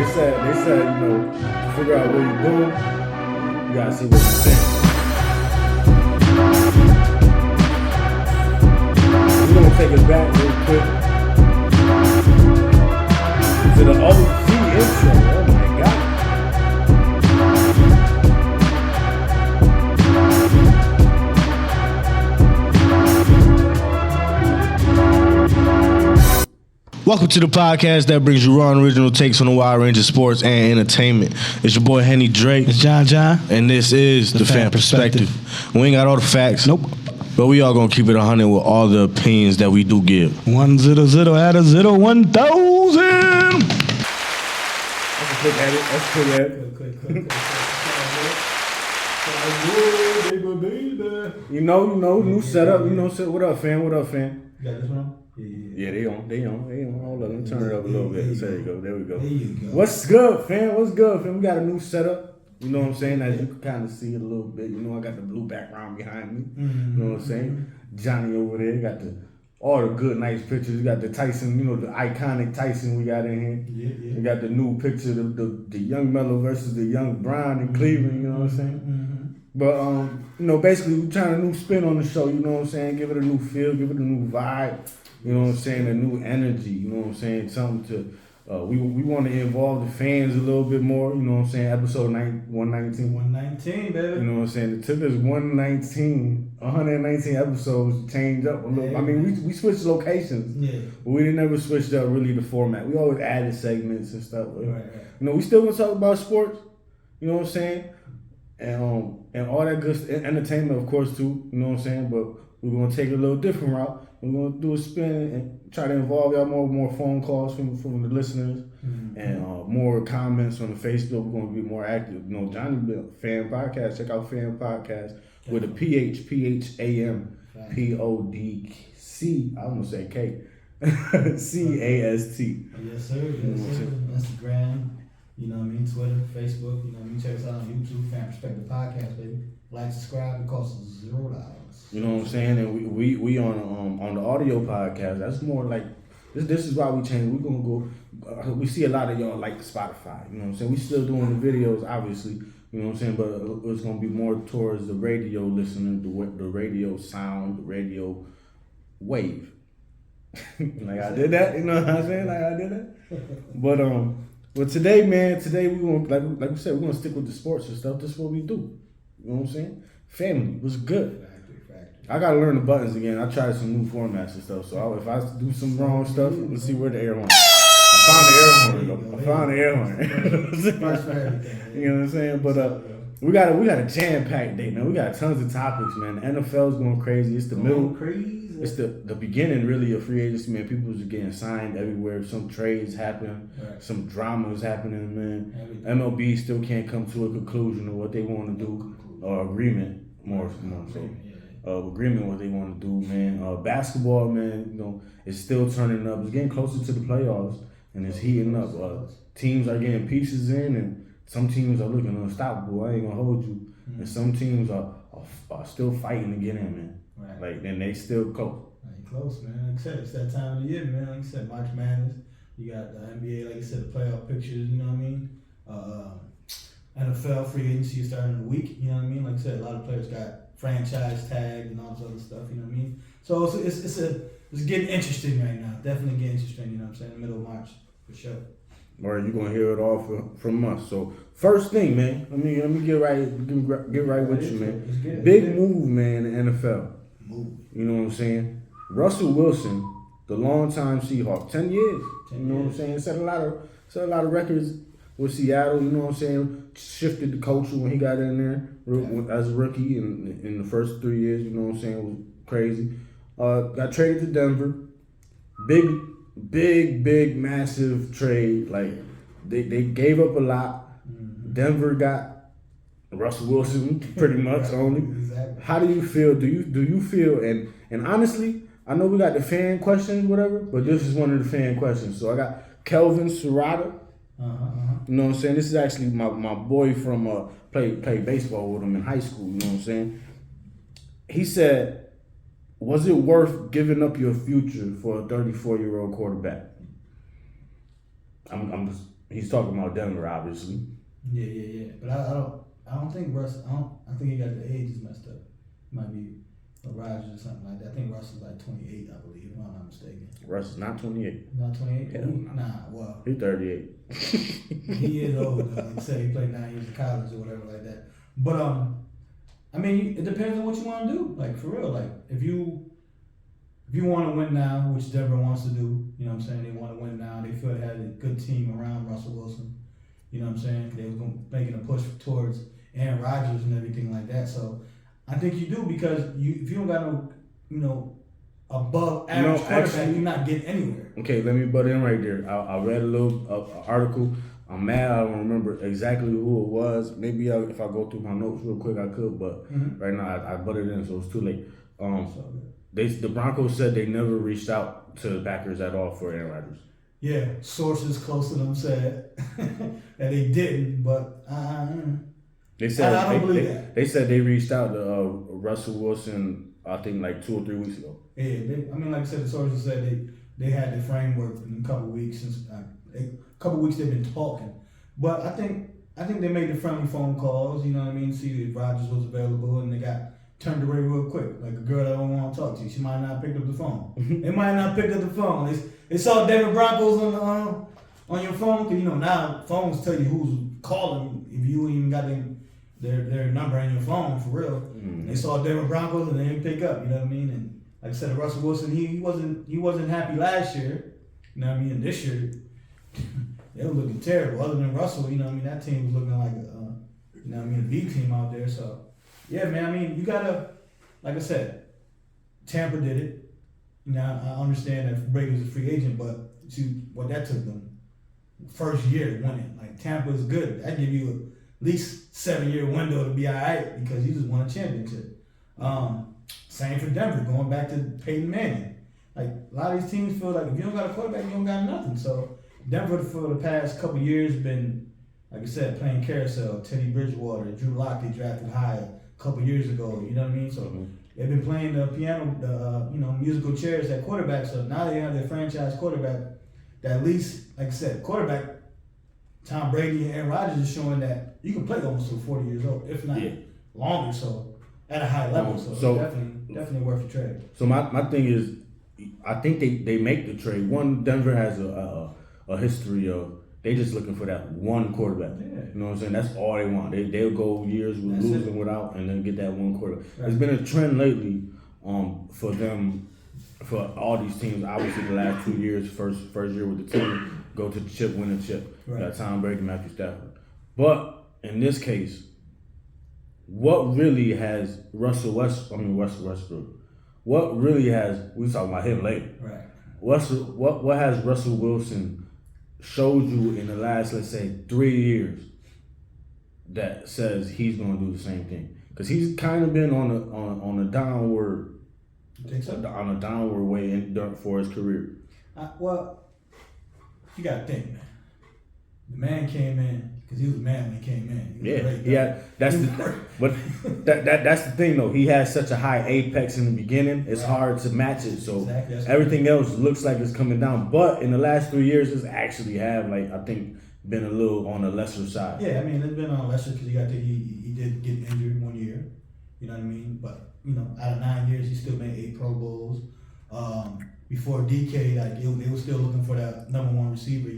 said, to figure out what you're doing, you gotta see what you're saying. We're gonna take it back real quick to the OG intro. Oh my God. Welcome to the podcast that brings you raw and original takes on a wide range of sports and entertainment. It's your boy Henny Drake. It's John. And this is the Pham Perspective. We ain't got all the facts. Nope. But we all gonna keep it 100 with all the opinions that we do give. 100 at a 0 1000. Let's quick edit. You know, new setup. What up, fam? You got this one on? Yeah, they on. Hold up, let me turn it up a little bit. There you go. There you go. What's good, fam? We got a new setup. You know what I'm saying? As you can kind of see it a little bit. You know, I got the blue background behind me. Mm-hmm. You know what I'm saying? Johnny over there got all the good, nice pictures. We got the Tyson, the iconic Tyson we got in here. Yeah. We got the new picture, the young Mello versus the young Brown in Cleveland. You know what I'm saying? Mm-hmm. But basically, we're trying a new spin on the show. You know what I'm saying? Give it a new feel, give it a new vibe. You know what I'm saying? A new energy. You know what I'm saying? Something to. We want to involve the fans a little bit more. You know what I'm saying? Episode 119. 119, baby. You know what I'm saying? It took us 119 episodes to change up a little. Yeah. I mean, we switched locations. Yeah. But we didn't ever switch up really the format. We always added segments and stuff. Right. We still gonna talk about sports. You know what I'm saying? And all that good entertainment, of course, too. You know what I'm saying? But we're gonna take a little different route. We're gonna do a spin and try to involve y'all more phone calls from the listeners and more comments on the Facebook. We're gonna be more active. Johnny built Pham Podcast. Check out Pham Podcast with a PHAM PODC. I almost say K CAST. Yes, sir. Instagram. You know what I mean? Twitter, Facebook. You know what I mean? Check us out on YouTube. Pham Perspective Podcast, baby. Like, subscribe. It costs us $0. You know what I'm saying? And we on the audio podcast. That's more like this is why we changed. We're gonna go. We see a lot of y'all like Spotify. You know what I'm saying? We still doing the videos, obviously. You know what I'm saying? But it's gonna be more towards the radio listener, the radio sound, the radio wave. Like I did that. You know what I'm saying? Like I did that. But today, man, we gonna like we said, we're gonna stick with the sports and stuff. That's what we do. You know what I'm saying? Family was good. I gotta learn the buttons again. I tried some new formats and stuff. So if I do some wrong stuff, let's see where the air horn. I found the air horn. You know what I'm saying? But we got a jam-packed day, man. We got tons of topics, man. The NFL's going crazy. It's the middle. Crazy. It's the beginning, really, of free agency, man. People are getting signed everywhere. Some trades happen. Right. Some drama is happening, man. MLB still can't come to a conclusion of what they want to do or agreement more so. Agreement what they want to do, man. Basketball, man, it's still turning up. It's getting closer to the playoffs, and it's heating up. Teams are getting pieces in, and some teams are looking unstoppable. I ain't gonna hold you. And some teams are still fighting to get in, man. Right. And they still close. Close, man. Like I said, it's that time of the year, man. Like I said, March Madness. You got the NBA, like I said, the playoff pictures. You know what I mean? NFL free agency starting in a week. You know what I mean? Like I said, a lot of players got franchise tag and all this other stuff, you know what I mean? So it's getting interesting right now. Definitely getting interesting, you know what I'm saying? Middle of March, for sure. All right, you're gonna hear it all from us. So first thing, man, let me get right with you, man. Big move, man, in the NFL. You know what I'm saying? Russell Wilson, the longtime Seahawk, 10 years. You know what I'm saying? Set a lot of records with Seattle, you know what I'm saying? Shifted the culture when he got in there as a rookie in the first 3 years, you know what I'm saying? It was crazy. Got traded to Denver. Big, massive trade. Like, they gave up a lot. Denver got Russell Wilson pretty much only. Exactly. How do you feel? Do you feel, and honestly, I know we got the fan questions, whatever, but this is one of the fan questions. So I got Kelvin Serrata. You know what I'm saying? This is actually my boy from played baseball with him in high school. You know what I'm saying? He said, "Was it worth giving up your future for a 34-year-old quarterback?" I'm He's talking about Denver, obviously. Yeah. But I don't think Russ. I think he got the ages messed up. Might be a Rodgers or something like that. I think Russ is like 28, I believe, if I'm not mistaken. Russ is not 28. Not 28? Yeah. Nah, well. He's 38. He is old, though. He said he played 9 years of college or whatever like that. But, I mean, it depends on what you want to do. Like, for real. Like, if you want to win now, which Denver wants to do, you know what I'm saying? They want to win now. They feel they had a good team around Russell Wilson. You know what I'm saying? They was making a push towards Aaron Rodgers and everything like that. So, I think you do because if you don't got no, above average quarterback, actually, you're not getting anywhere. Okay, let me butt in right there. I read a little article. I'm mad I don't remember exactly who it was. Maybe if I go through my notes real quick, I could. But right now I butted in, so it's too late. The Broncos said they never reached out to the Packers at all for Aaron Rodgers. Yeah, sources close to them said that they didn't, but They said I don't believe that. They said they reached out to Russell Wilson, I think like 2 or 3 weeks ago. Yeah, like I said, the sources said they had the framework in a couple of weeks. Since a couple of weeks they've been talking, but I think they made the friendly phone calls. You know what I mean? See if Rodgers was available, and they got turned away real quick. Like a girl that don't want to talk to you, she might not pick up the phone. They might not pick up the phone. They saw Denver Broncos on your phone, because now phones tell you who's calling if you even got their number in your phone for real. They saw Denver Broncos and they didn't pick up. You know what I mean? And like I said, Russell Wilson, he wasn't happy last year. You know what I mean? And this year, they were looking terrible. Other than Russell, you know what I mean? That team was looking like a B team out there. So yeah, man. I mean, you gotta, like I said, Tampa did it. Now I understand that Brady was a free agent, but see what that took them. First year winning. Like Tampa is good. That give you at least 7-year window to be all right because you just won a championship. Same for Denver, going back to Peyton Manning. Like a lot of these teams feel like if you don't got a quarterback, you don't got nothing. So Denver for the past couple of years been, like I said, playing carousel. Teddy Bridgewater, Drew Lock, they drafted high a couple of years ago. You know what I mean? So they've been playing the piano, musical chairs at quarterback. So now they have their franchise quarterback. That at least, like I said, quarterback. Tom Brady and Aaron Rodgers is showing that you can play almost to 40 years old, if not longer. So at a high level, so definitely worth the trade. So my thing is, I think they make the trade. One, Denver has a history of they just looking for that one quarterback. Yeah. You know what I'm saying? That's all they want. They'll go years with losing without, and then get that one quarterback. Right. There's been a trend lately for them, for all these teams. Obviously, the last 2 years, first year with the team, go to the chip, win a chip. Right. Tom Brady, Matthew Stafford. But in this case, what really has Russell Westbrook? What really has, we talking about him later. Right. What has Russell Wilson showed you in the last, let's say, 3 years that says he's going to do the same thing? Because he's kind of been on a downward, on a downward way for his career. Well, you got to think, man. The man came in because he was a man when he came in. That's the thing though. He has such a high apex in the beginning. It's hard to match it. So everything else looks like it's coming down. But in the last 3 years, it's actually I think been a little on the lesser side. Yeah, I mean it's been on the lesser because he did get injured 1 year. You know what I mean? But out of 9 years, he still made 8 Pro Bowls. Before DK, they were still looking for that number 1 receiver.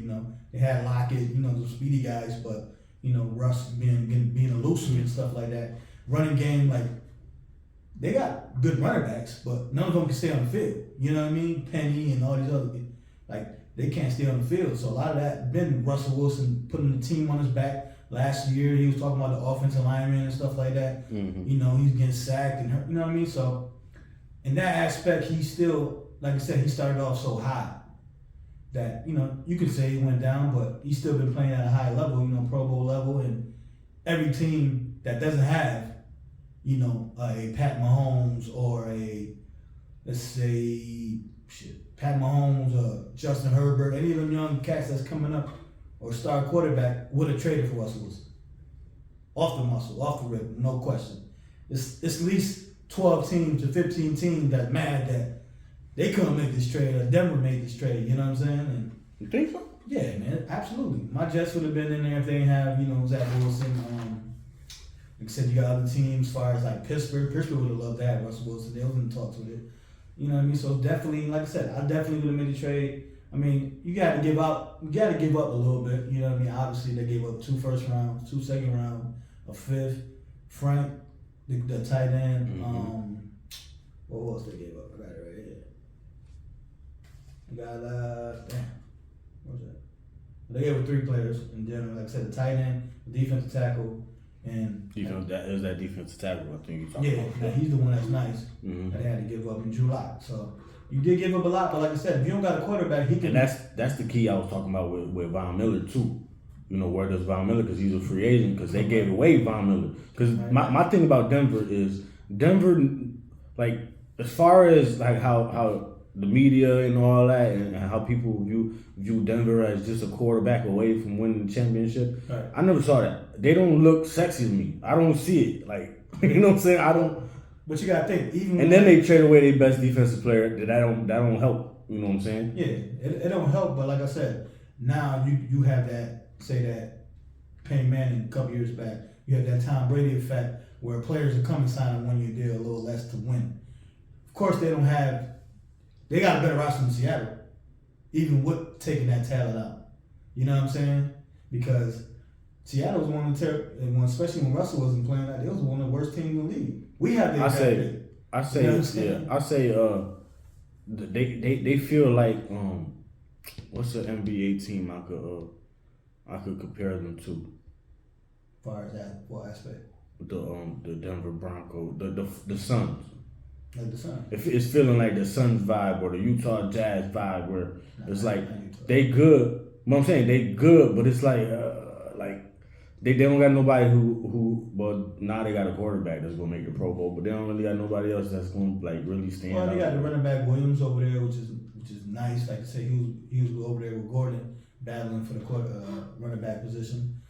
They had Lockett, those speedy guys, but Russ being elusive and stuff like that. Running game, like they got good running backs, but none of them can stay on the field. You know what I mean? Penny and all these other, they can't stay on the field. So a lot of that been Russell Wilson putting the team on his back. Last year he was talking about the offensive lineman and stuff like that. Mm-hmm. He's getting sacked and hurt. You know what I mean? So in that aspect, he still, like I said, he started off so high that, you could say he went down, but he's still been playing at a high level, Pro Bowl level. And every team that doesn't have, a Pat Mahomes or Pat Mahomes or Justin Herbert, any of them young cats that's coming up or star quarterback would have traded for Russell Wilson. Off the muscle, off the rip, no question. It's at least 12 teams to 15 teams that's mad that they couldn't make this trade or Denver made this trade, you know what I'm saying? You think so? Yeah, man, absolutely. My Jets would have been in there if they didn't have, Zach Wilson. Like I said, you got other teams as far as like Pittsburgh. Pittsburgh would have loved to have Russell Wilson. They was in talks with it. You know what I mean? So definitely, like I said, I definitely would have made a trade. I mean, you got to give up. You got to give up a little bit. You know what I mean? Obviously, they gave up 2 first rounds, 2 second rounds, a 5th. Frank, the tight end. Mm-hmm. What else they gave up? I got it right here. They got what was that? They gave up 3 players in general. Like I said, the tight end, the defensive tackle, and that defensive tackle. I think you talking about. Yeah, he's the one that's nice. Mm-hmm. That they had to give up in July. So you did give up a lot, but like I said, if you don't got a quarterback, he can. And that's the key I was talking about with Von Miller too. Where does Von Miller? Because he's a free agent. Because they gave away Von Miller. Because my thing about Denver is like as far as like how the media and all that and how people view Denver as just a quarterback away from winning the championship. Right. I never saw that. They don't look sexy to me. I don't see it. Like you know what I'm saying? I don't. But you gotta think even. And then they trade away their best defensive player. That don't help. You know what I'm saying? Yeah, it don't help. But like I said, now you have that. Say that Peyton Manning a couple years back, you had that Tom Brady effect where players are coming sign a 1-year deal a little less to win. Of course, they got a better roster than Seattle, even with taking that talent out. You know what I'm saying? Because Seattle was one of the especially when Russell wasn't playing, it was one of the worst teams in the league. We have the I say they feel like what's the NBA team I could compare them to. As far as that, what aspect? The Denver Broncos, the Suns. Like the Suns. It's feeling like the Suns vibe or the Utah Jazz vibe, where it's like they good. What I'm saying, they good, but it's like they don't got nobody who. But now they got a quarterback that's gonna make the Pro Bowl, but they don't really got nobody else that's gonna like really stand out. Well, they got the running back Williams over there, which is nice. Like I said, he was over there with Gordon, battling for the running back position.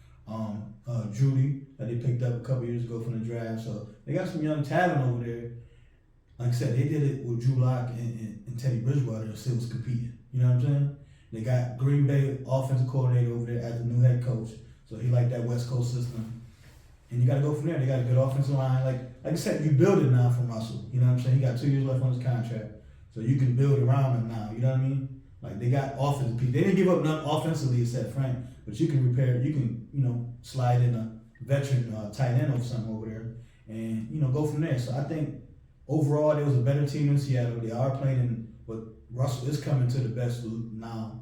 Judy that they picked up a couple years ago from the draft. So they got some young talent over there. Like I said, they did it with Drew Lock and Teddy Bridgewater and still was competing. You know what I'm saying? They got Green Bay offensive coordinator over there as the new head coach. So he liked that West Coast system. And you got to go from there. They got a good offensive line. Like I said, you build it now from Russell. You know what I'm saying? He got 2 years left on his contract. So you can build around him now. You know what I mean? Like they got offensive people. They didn't give up none offensively except Frank. But you can slide in a veteran tight end or something over there and, go from there. So I think overall there was a better team in Seattle. They are playing but Russell is coming to the best now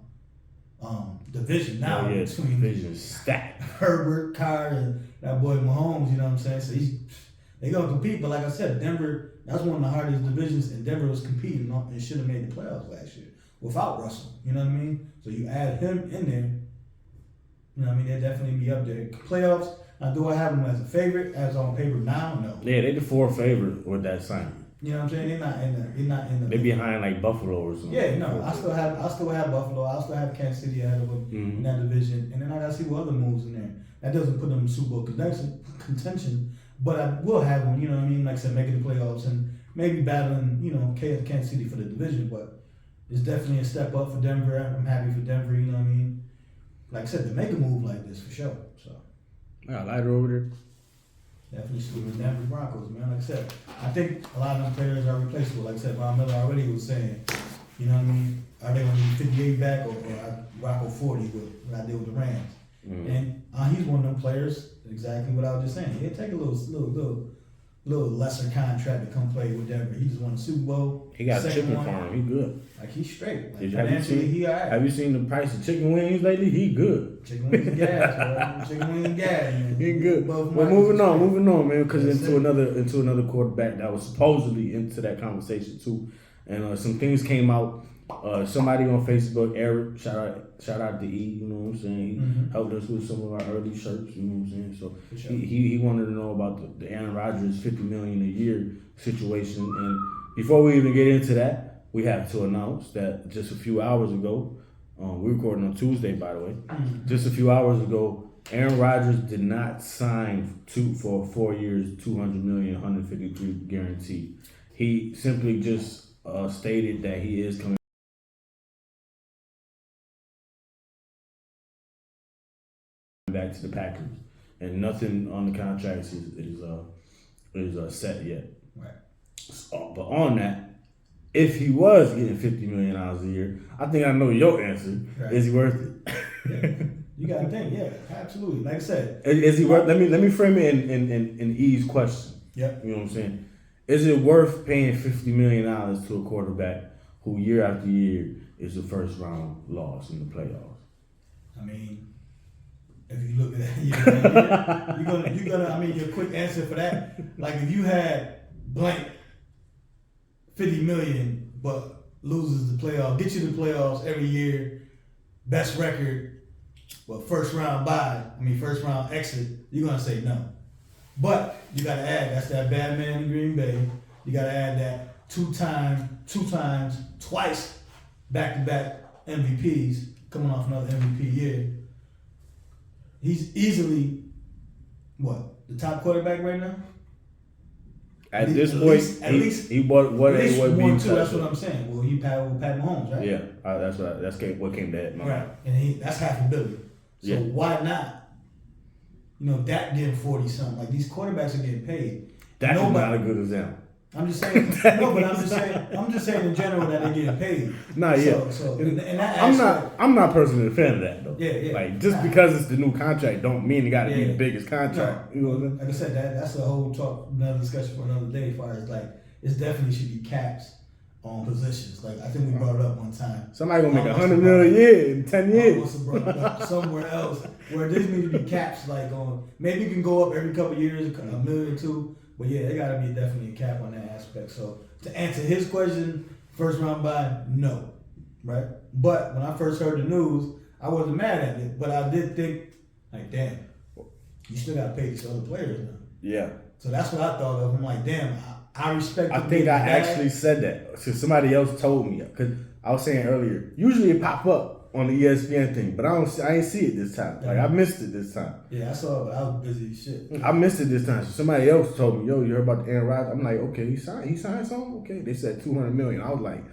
division now between division stacked. Herbert, Carr, and that boy Mahomes, you know what I'm saying? So they gonna compete, but like I said, Denver, that's one of the hardest divisions, and Denver was competing and should have made the playoffs last year without Russell. You know what I mean? So you add him in there, you know what I mean? They'll definitely be up there. Playoffs, now do I have them as a favorite, as on paper now? No. Yeah, they the 4th favorite with that sign. You know what I'm saying? They're not in the. They behind like Buffalo or something. Yeah, no. I still have Buffalo. I still have Kansas City ahead of them in that division, and then I gotta see what other moves in there. That doesn't put them in Super Bowl contention, but I will have them. You know what I mean? Like I said, making the playoffs and maybe battling, Kansas City for the division. But it's definitely a step up for Denver. I'm happy for Denver. You know what I mean? Like I said, to make a move like this for sure. So. Yeah, lighter over there. Definitely still with Denver Broncos, man. Like I said, I think a lot of them players are replaceable. Like I said, Von Miller already was saying, you know what I mean? Are they going to be 58 back or Rocco 40 with what I did with the Rams? Mm-hmm. And he's one of them players, exactly what I was just saying. He'll take a little lesser contract to come play with Denver. He just won the Super Bowl. He got chicken farm. He good. Like he's straight. Like have you seen the price of chicken wings lately? He good. Chicken wings and gas, bro. Chicken wings and gas. Man. He good. Well, moving on, man. Because into another quarterback that was supposedly into that conversation too, and some things came out. Somebody on Facebook, Eric, shout out to E, you know what I'm saying? He helped us with some of our early shirts, you know what I'm saying? So sure. he wanted to know about the Aaron Rodgers $50 million a year situation. And before we even get into that, we have to announce that just a few hours ago, we're recording on Tuesday, by the way. Just a few hours ago, Aaron Rodgers did not sign for 4 years, $200 million, 153 guarantee. He simply just stated that he is coming back to the Packers, and nothing on the contracts is set yet. Right. So, but on that, if he was getting $50 million a year, I think I know your answer. Right. Is he worth it? Yeah. You got to think, yeah, absolutely. Like I said, is he worth? Let me frame it in E's question. Yep. You know what I'm saying? Is it worth paying $50 million to a quarterback who year after year is a first round loss in the playoffs? I mean, if you look at that, you're gonna. I mean, your quick answer for that, like if you had blank $50 million, but loses the playoff, gets you the playoffs every year, best record, but first round exit, you're gonna say no. But you gotta add that's that bad man in Green Bay. You gotta add that twice back-to-back MVPs coming off another MVP year. He's easily the top quarterback right now? At this point, he bought what at least would be. That's what I'm saying. Well, he with Pat Mahomes, right? Yeah, that's what came to that. Right, and that's $500 million. So why not? You know, Dak getting 40 something. Like these quarterbacks are getting paid. That's not a good example. I'm just saying. No, but I'm just saying in general that they're getting paid. Nah, yeah. So in that aspect, I'm not personally a fan of that though. Yeah. Like just because it's the new contract, don't mean it got to be the biggest contract. No, you know what I mean? Like I said, that's a whole another discussion for another day. As far as like, it definitely should be caps on positions. Like I think we brought it up one time. Somebody gonna make $100 million a year in 10 years. Must have brought it up somewhere else where there need to be caps. Like on maybe you can go up every couple of years, $1 million or $2 million. But yeah, there gotta be definitely a cap on that aspect. So to answer his question, first round bye, no, right? But when I first heard the news, I wasn't mad at it. But I did think, like, damn, you still gotta pay these other players now. Yeah. So that's what I thought of. I'm like, damn, I respect. I think I actually said that because somebody else told me. Because I was saying earlier, usually it pop up on the ESPN thing, but I ain't see it this time. Like I missed it this time. Yeah, I saw it, but I was busy as shit. I missed it this time. So somebody else told me, yo, you heard about the Aaron Rodgers? I'm like, okay, he signed something? Okay. They said $200 million. I was like,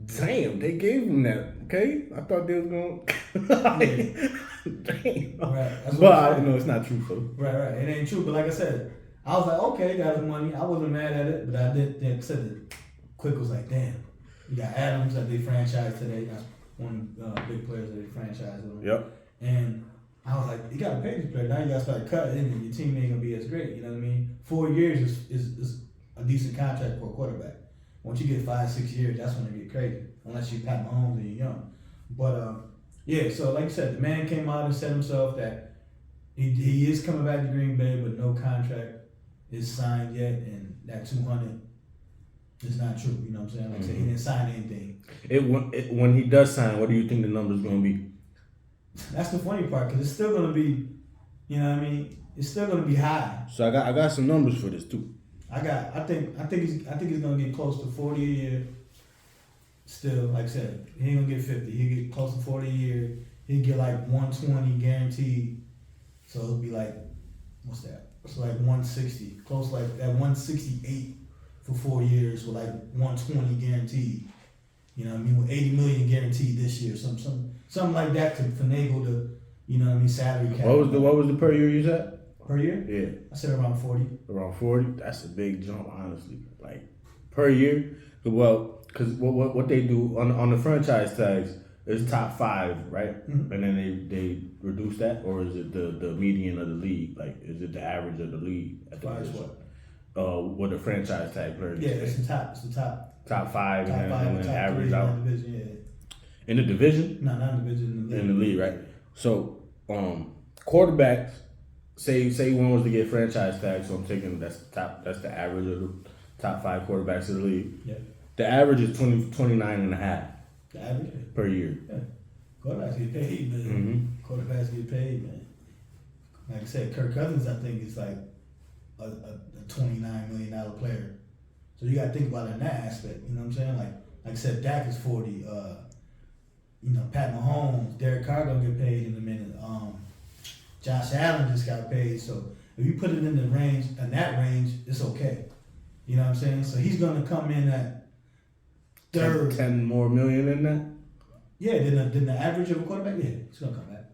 damn, they gave him that. Okay. I thought they was gonna damn. Right. But I know it's not true, so. Right. It ain't true. But like I said, I was like, okay, got his money. I wasn't mad at it, but I did said that Quick was like, damn. You got Adams that they franchised today. That's one of the big players that they franchised with him. Yep. And I was like, you got to pay these players. Now you got to start cutting, and your team ain't going to be as great. You know what I mean? 4 years is a decent contract for a quarterback. Once you get 5-6 years, that's when it get crazy. Unless you Pat Mahomes and you're young. But, yeah, so like you said, the man came out and said himself that he is coming back to Green Bay, but no contract is signed yet, and that $200 is not true. You know what I'm saying? Like I said, he didn't sign anything. When he does sign, what do you think the number's going to be? That's the funny part, because it's still going to be, you know what I mean? It's still going to be high. So I got some numbers for this too. I think he's going to get close to 40 a year. Still, like I said, he ain't going to get 50. He'll get close to 40 a year. He'll get like 120 guaranteed. So it'll be like, what's that? It's like 160. Close like that 168 for 4 years with like 120 guaranteed. You know what I mean? With $80 million guaranteed this year. Something like that to finagle the, you know what I mean, salary cap. What was the per year you said? Per year? Yeah. I said around 40. Around 40? That's a big jump, honestly. Like, per year? Well, because what they do on the franchise tags is top 5, right? Mm-hmm. And then they reduce that? Or is it the median of the league? Like, is it the average of the league? As far as what? What the franchise tag players. Yeah, it's the top. Top 5 and then average out. In the division, yeah. In the division? No, not in the division. In the league, right? So, quarterbacks, say one was to get franchise tags, so I'm taking that's the average of the top 5 quarterbacks in the league. Yeah. The average is 29 and a half. The average? Per year. Yeah. Quarterbacks get paid, man. Mm-hmm. Quarterbacks get paid, man. Like I said, Kirk Cousins, I think, is like a $29 million player. So you got to think about it in that aspect. You know what I'm saying? Like I said, Dak is 40. You know, Pat Mahomes, Derek Carr gonna get paid in a minute. Josh Allen just got paid. So if you put it in that range, it's okay. You know what I'm saying? So he's gonna come in at third. 10 more million in that? Yeah, than the average of a quarterback. Yeah, he's gonna come back.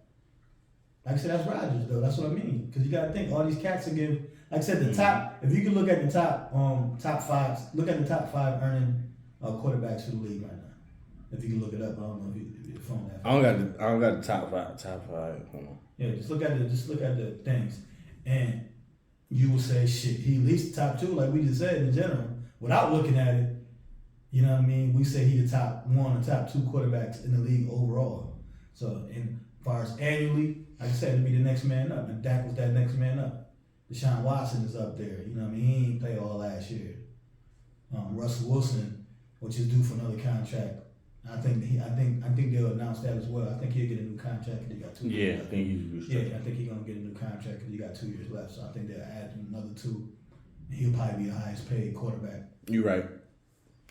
Like I said, that's Rodgers though. That's what I mean. Because you got to think all these cats are giving. Like I said, the top. If you can look at the top five, look at the top 5 earning quarterbacks for the league right now. If you can look it up, I don't know if your phone has. I don't got the top five. Hold on. Yeah, just look at the things, and you will say, shit, he at least top 2, like we just said in general, without looking at it. You know what I mean? We say he the top 1 or top 2 quarterbacks in the league overall. So, as far as annually, like I said, to be the next man up, and Dak was that next man up. Deshaun Watson is up there. You know what I mean? He ain't play all last year. Russell Wilson, which is due for another contract. I think they'll announce that as well. I think he'll get a new contract because he got 2 years. Yeah, I think he's Yeah, I think he's gonna get a new contract because he got 2 years left. So I think they'll add another 2. And he'll probably be the highest paid quarterback. You're right.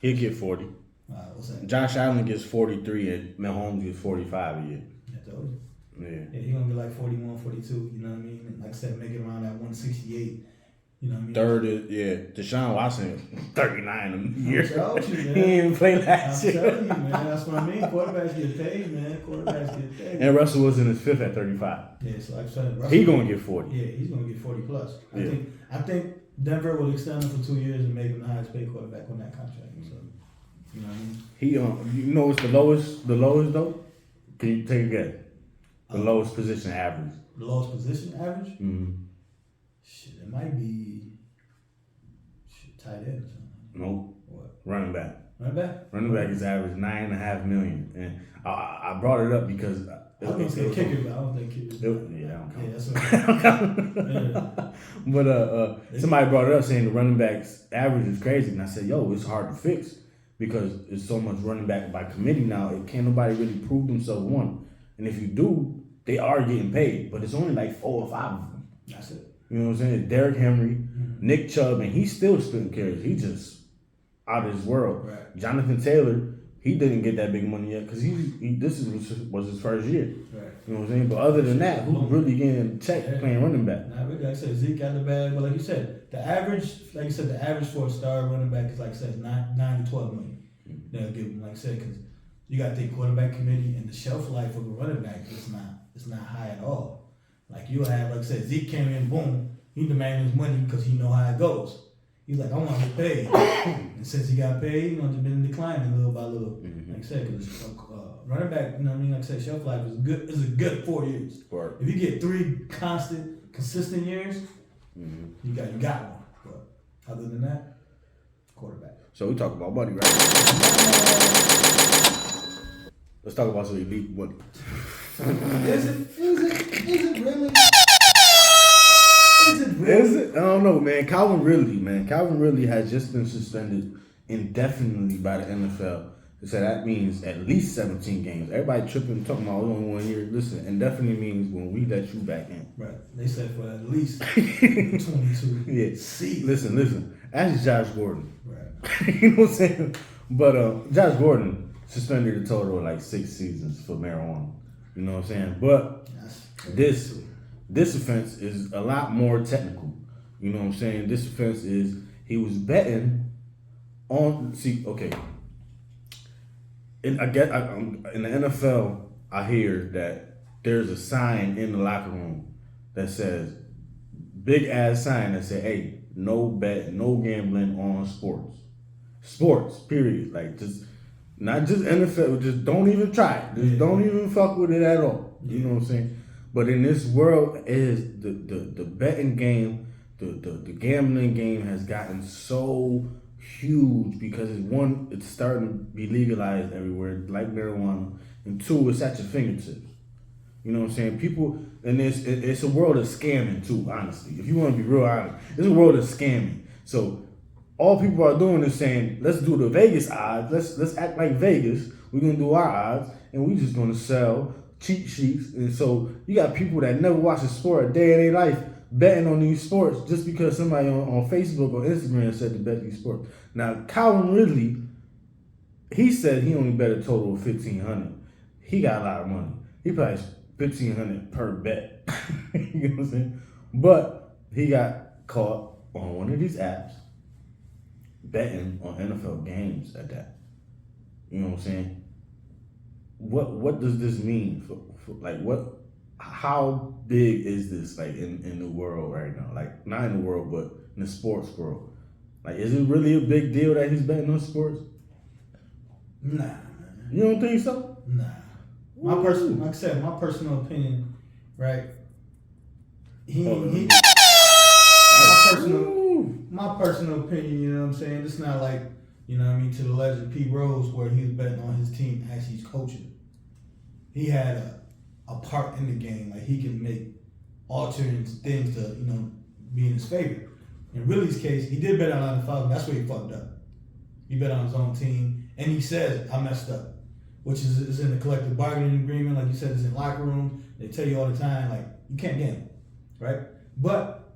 He'll get 40. What's that? Josh Allen gets 43 and Mahomes gets 45 a year. I told you. Yeah. He's gonna get like 41, 42. You know what I mean? And like I said, make it around that 168. You know what I mean? Third is, Deshaun Watson, 39 a year. I told you, man. He didn't play last I'm year. telling you, man. That's what I mean. Quarterbacks get paid, man. Quarterbacks get paid. And Russell Wilson is 5th at 35. Yeah, so like I said, Russell, He gonna get 40. Yeah, he's gonna get 40 plus. Yeah. I think Denver will extend him for 2 years and make him the highest paid quarterback on that contract. So, you know what I mean? He you know what's the lowest though? Can you take a guess? The lowest position average. The lowest position average? Mm-hmm. Shit, it might be tight end or something. Nope. What? Running back. Running back? Running back is average $9.5 million, and I brought it up because I was gonna say kicker, but I don't think kicker. Yeah, I don't count. Yeah, that's what But somebody brought it up saying the running backs average is crazy, and I said, "Yo, it's hard to fix because there's so much running back by committee now. It can't nobody really prove themselves one, and if you do, they are getting paid, but it's only like 4 or 5 of them. That's it. You know what I'm saying? Derrick Henry, Nick Chubb, and he's still splitting carries. He just out of his world. Right. Jonathan Taylor, he didn't get that big money yet because was his first year. Right. You know what I'm saying? But other than that, who's really getting checked playing running back? Nah, like I said, Zeke got the bag, but like you said, the average for a star running back is like I said, 9 to 12 million. They'll give him, like I said, because you got to think quarterback committee and the shelf life of a running back is not high at all. Like you'll have, like I said, Zeke came in, boom, he demanded his money because he know how it goes. He's like, I want to get paid, and since he got paid, just been declining little by little. Like I said, because running back, you know what I mean? Like I said, shelf life is a good 4 years. Right. If you get 3 consistent years, you got one. But other than that, quarterback. So we talk about money, right? Let's talk about some elite money. Is it really? Is it? I don't know, man. Calvin Ridley has just been suspended indefinitely by the NFL. So that means at least 17 games. Everybody tripping, talking about only 1 year. Listen, indefinitely means when we let you back in. Right. They said for at least 22. Yeah. See. Listen. That's Josh Gordon. Right. You know what I'm saying? But Josh Gordon suspended a total of like 6 seasons for marijuana. You know what I'm saying? But this offense is a lot more technical. You know what I'm saying? This offense is he was betting on. See, okay. In the NFL, I hear that there's a sign in the locker room that says, big ass sign that say, "Hey, no bet, no gambling on sports. Sports, period. Like just not just NFL. Just don't even try it. Just don't even fuck with it at all. You know what I'm saying? But in this world, is the betting game, the gambling game has gotten so huge because it's starting to be legalized everywhere, like marijuana, and 2, it's at your fingertips. You know what I'm saying? People, and it's a world of scamming too. Honestly, if you want to be real honest, it's a world of scamming. So all people are doing is saying, let's do the Vegas odds. Let's act like Vegas. We're gonna do our odds, and we just gonna sell cheat sheets. And so you got people that never watch a sport a day in their life betting on these sports just because somebody on Facebook or Instagram said to bet these sports. Now, Calvin Ridley, he said he only bet a total of $1,500. He got a lot of money. He probably $1,500 per bet. You know what I'm saying? But he got caught on one of these apps betting on NFL games at that. You know what I'm saying? What does this mean for like what? how big is this like in the world right now? Like not in the world, but in the sports world. Like, is it really a big deal that he's betting on sports? Nah, man. You don't think so? Nah. Like I said, my personal opinion, right? My personal opinion, you know what I'm saying? It's not like, you know what I mean, to the legend Pete Rose where he was betting on his team as he's coaching. He had a part in the game, like he can make altering things to, you know, be in his favor. In Ridley's case, he did bet on the Falcons. That's where he fucked up. He bet on his own team, and he says, I messed up, which is in the collective bargaining agreement. Like you said, it's in locker room. They tell you all the time, like, you can't gamble, right? But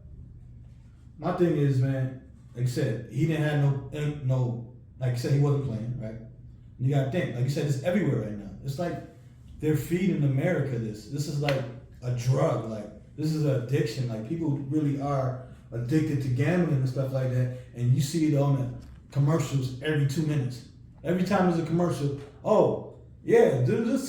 my thing is, man, like you said, he didn't have no, like you said, he wasn't playing, right? You got to think, like you said, it's everywhere right now. It's like they're feeding America this. This is like a drug. Like, this is an addiction. Like, people really are addicted to gambling and stuff like that, and you see it on the commercials every 2 minutes. Every time there's a commercial, oh, yeah, do this,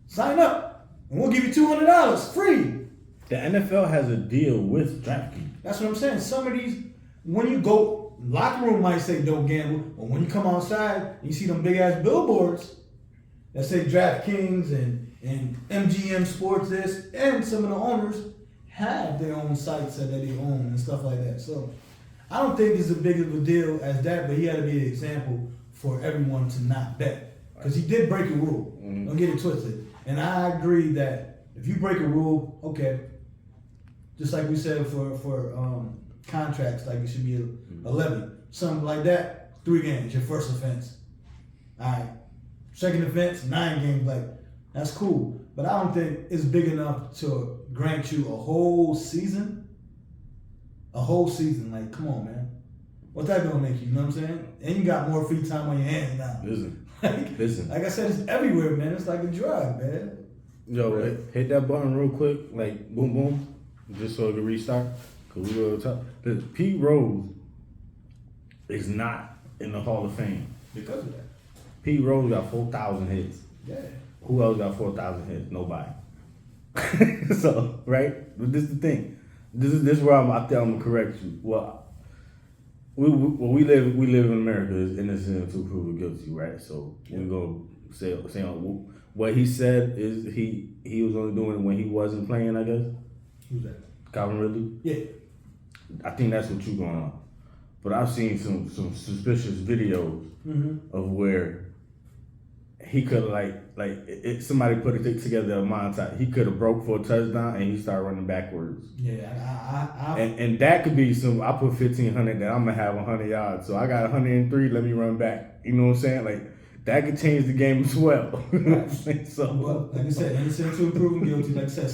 sign up, and we'll give you $200 free. The NFL has a deal with DraftKings. That's what I'm saying. Some of these, when you go, locker room might say don't gamble, but when you come outside, you see them big ass billboards that say DraftKings and MGM Sports this, and some of the owners have their own sites that they own and stuff like that. So I don't think it's as big of a deal as that, but he had to be an example for everyone to not bet. Because he did break a rule. Mm-hmm. Don't get it twisted. And I agree that if you break a rule, okay, just like we said for contracts, like it should be a levy. Something like that, 3 games, your first offense. All right. Second offense, 9 games. Like, that's cool. But I don't think it's big enough to grant you a whole season. A whole season. Like, come on, man. What's that gonna make you? You know what I'm saying? And you got more free time on your hands now. Listen. Like I said, it's everywhere, man. It's like a drug, man. Yo, right. Hit that button real quick. Like, boom, boom. Just so it can restart. Because we will talk. Pete Rose is not in the Hall of Fame. Because of that. Pete Rose got 4,000 hits. Yeah. Who else got 4,000 hits? Nobody. So, right? But this is the thing. This is where I think I'm gonna correct you. Well, we live in America. Is innocent until proven guilty, right? So we go say what he said is he was only doing it when he wasn't playing. I guess. Who's that? Calvin Ridley. Yeah. I think that's what you're going on. But I've seen some suspicious videos of where he could somebody put it together a montage. He could have broke for a touchdown and he started running backwards. Yeah, and that could be some. I put 1,500 that I'm gonna have 100 yards. So I got 103. Let me run back. You know what I'm saying? Like that could change the game as well. You know what I'm saying? So well, like I said, innocent until proven guilty. Like I said,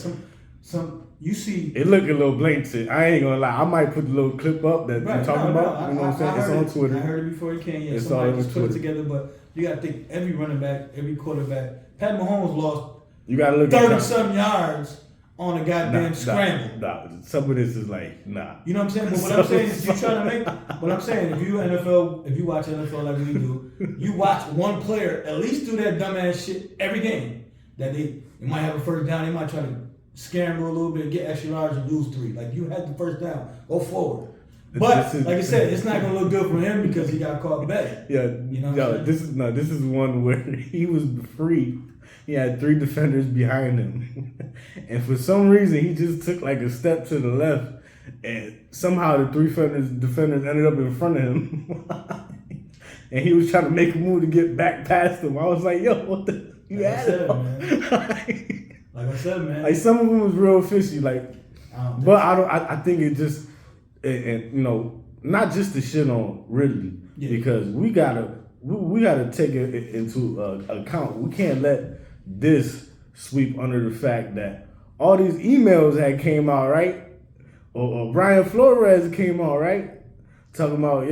some you see it look a little blatant. I ain't gonna lie. I might put the little clip up that you're talking about. You know what I'm saying? It's on Twitter. I heard it before it came. Yeah, it's somebody all just put it Twitter. together, but you gotta think every running back, every quarterback. Pat Mahomes lost. You gotta look 30-some yards on a goddamn scramble. Nah, some of this is like nah. You know what I'm saying? But what I'm saying is, you trying to make. What I'm saying, if you watch NFL like we do, you watch one player at least do that dumbass shit every game. That they might have a first down, they might try to scramble a little bit, get extra yards, and lose 3. Like you had the first down, go forward. But like I said, it's not gonna look good for him because he got caught back. Yeah, you know. This is one where he was free. He had 3 defenders behind him, and for some reason he just took like a step to the left, and somehow the 3 defenders ended up in front of him, and he was trying to make a move to get back past him. I was like, yo, what the? You like had it, man. Like I said, man. Like some of them was real fishy, like, I think it just. And you know, not just the shit on Ridley, because we gotta take it into account. We can't let this sweep under the fact that all these emails that came out, right? Or Brian Flores came out, right? Talking about,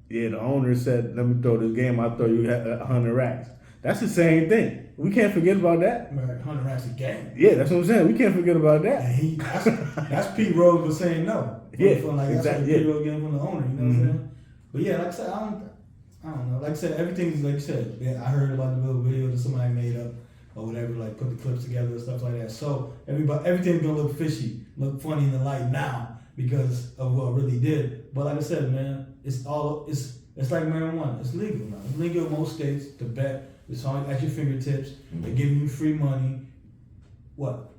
the owner said, let me throw this game, I'll throw you 100 racks. That's the same thing. We can't forget about that. Right, 100 racks a game. Yeah, that's what I'm saying. We can't forget about that. And that's Pete Rose was saying no. Exactly. That's what Pete Rose getting from the owner. You know what I'm saying? But yeah, like I said, I don't know. Like I said, everything is like you said. Yeah, I heard about the little video that somebody made up or whatever. Like like put the clips together and stuff like that. So everything's gonna look fishy, look funny in the light now because of what Ridley did. But like I said, man, it's like marijuana. It's legal now. It's legal in most states to bet. It's all at your fingertips. They're giving you free money. What?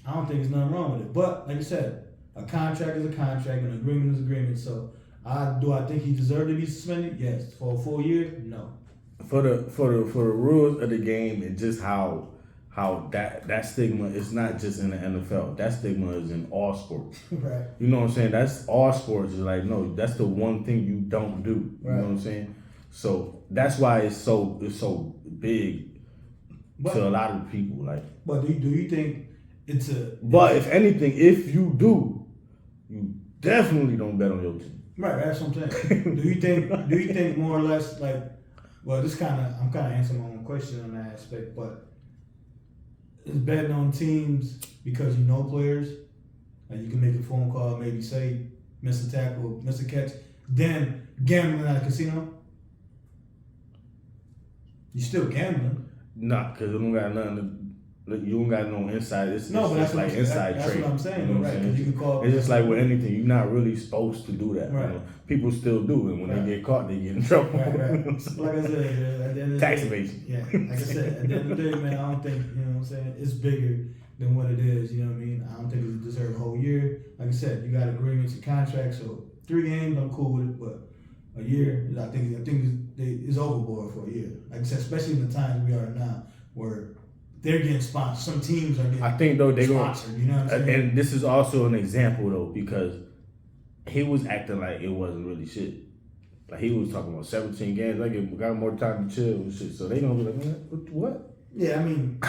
I don't think there's nothing wrong with it. But like I said, a contract is a contract, an agreement is an agreement. So do I think he deserved to be suspended? Yes. For a full year? No. For the rules of the game and just how that stigma is not just in the NFL. That stigma is in all sports. Right. You know what I'm saying? That's all sports. Is like, no, that's the one thing you don't do. You know what I'm saying? So that's why it's so big to a lot of people. Like, but do you think it's a? But if anything, if you do, you definitely don't bet on your team. Right. That's what I'm saying. Do you think more or less like? Well, I'm kind of answering my own question on that aspect, but is betting on teams because you know players, and you can make a phone call, maybe say miss a tackle, miss a catch, then gambling at a casino? You still gambling? Nah, because you don't got nothing to. You don't got no inside. It's but that's like inside that's trade. what I'm saying. You know what right? I'm saying? You can call. It's just like with anything. You're not really supposed to do that. Right. You know? People still do, and when they get caught, they get in trouble. Right. Like I said, at the end of the Tax day, evasion. Yeah, like I said, at the end of the day, man, I don't think, you know what I'm saying, it's bigger than what it is, you know what I mean? I don't think it deserves a whole year. Like I said, you got agreements and contracts, so 3 games, I'm cool with it, but a year, I think it's overboard for a year. Like I said, especially in the times we are now, where they're getting sponsored. Some teams are getting I think though they're sponsored, you know what I'm saying? And this is also an example though, because he was acting like it wasn't really shit. Like he was talking about 17 games. Like we got more time to chill and shit. So they gonna be like, man, what? Yeah, I mean,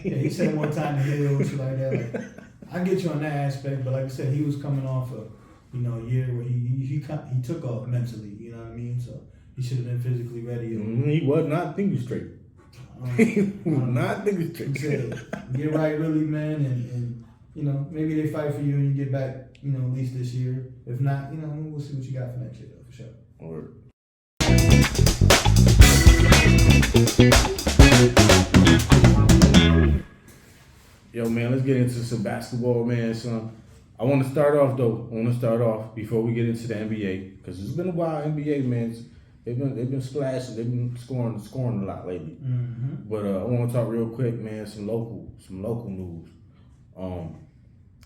he said more time to heal and shit like that. Like, I get you on that aspect, but like I said, he was coming off a year where he took off mentally. You know what I mean? So he should have been physically ready. He was not thinking straight. He was not thinking straight. Said, get right, really, man, and maybe they fight for you and you get back. At least this year. If not, we'll see what you got for next year, though, for sure. Or yo, man, let's get into some basketball, man. Son, I want to start off before we get into the NBA, because it's been a while. NBA, man, they've been splashing, they've been scoring a lot lately. Mm-hmm. But I want to talk real quick, man. Some local news.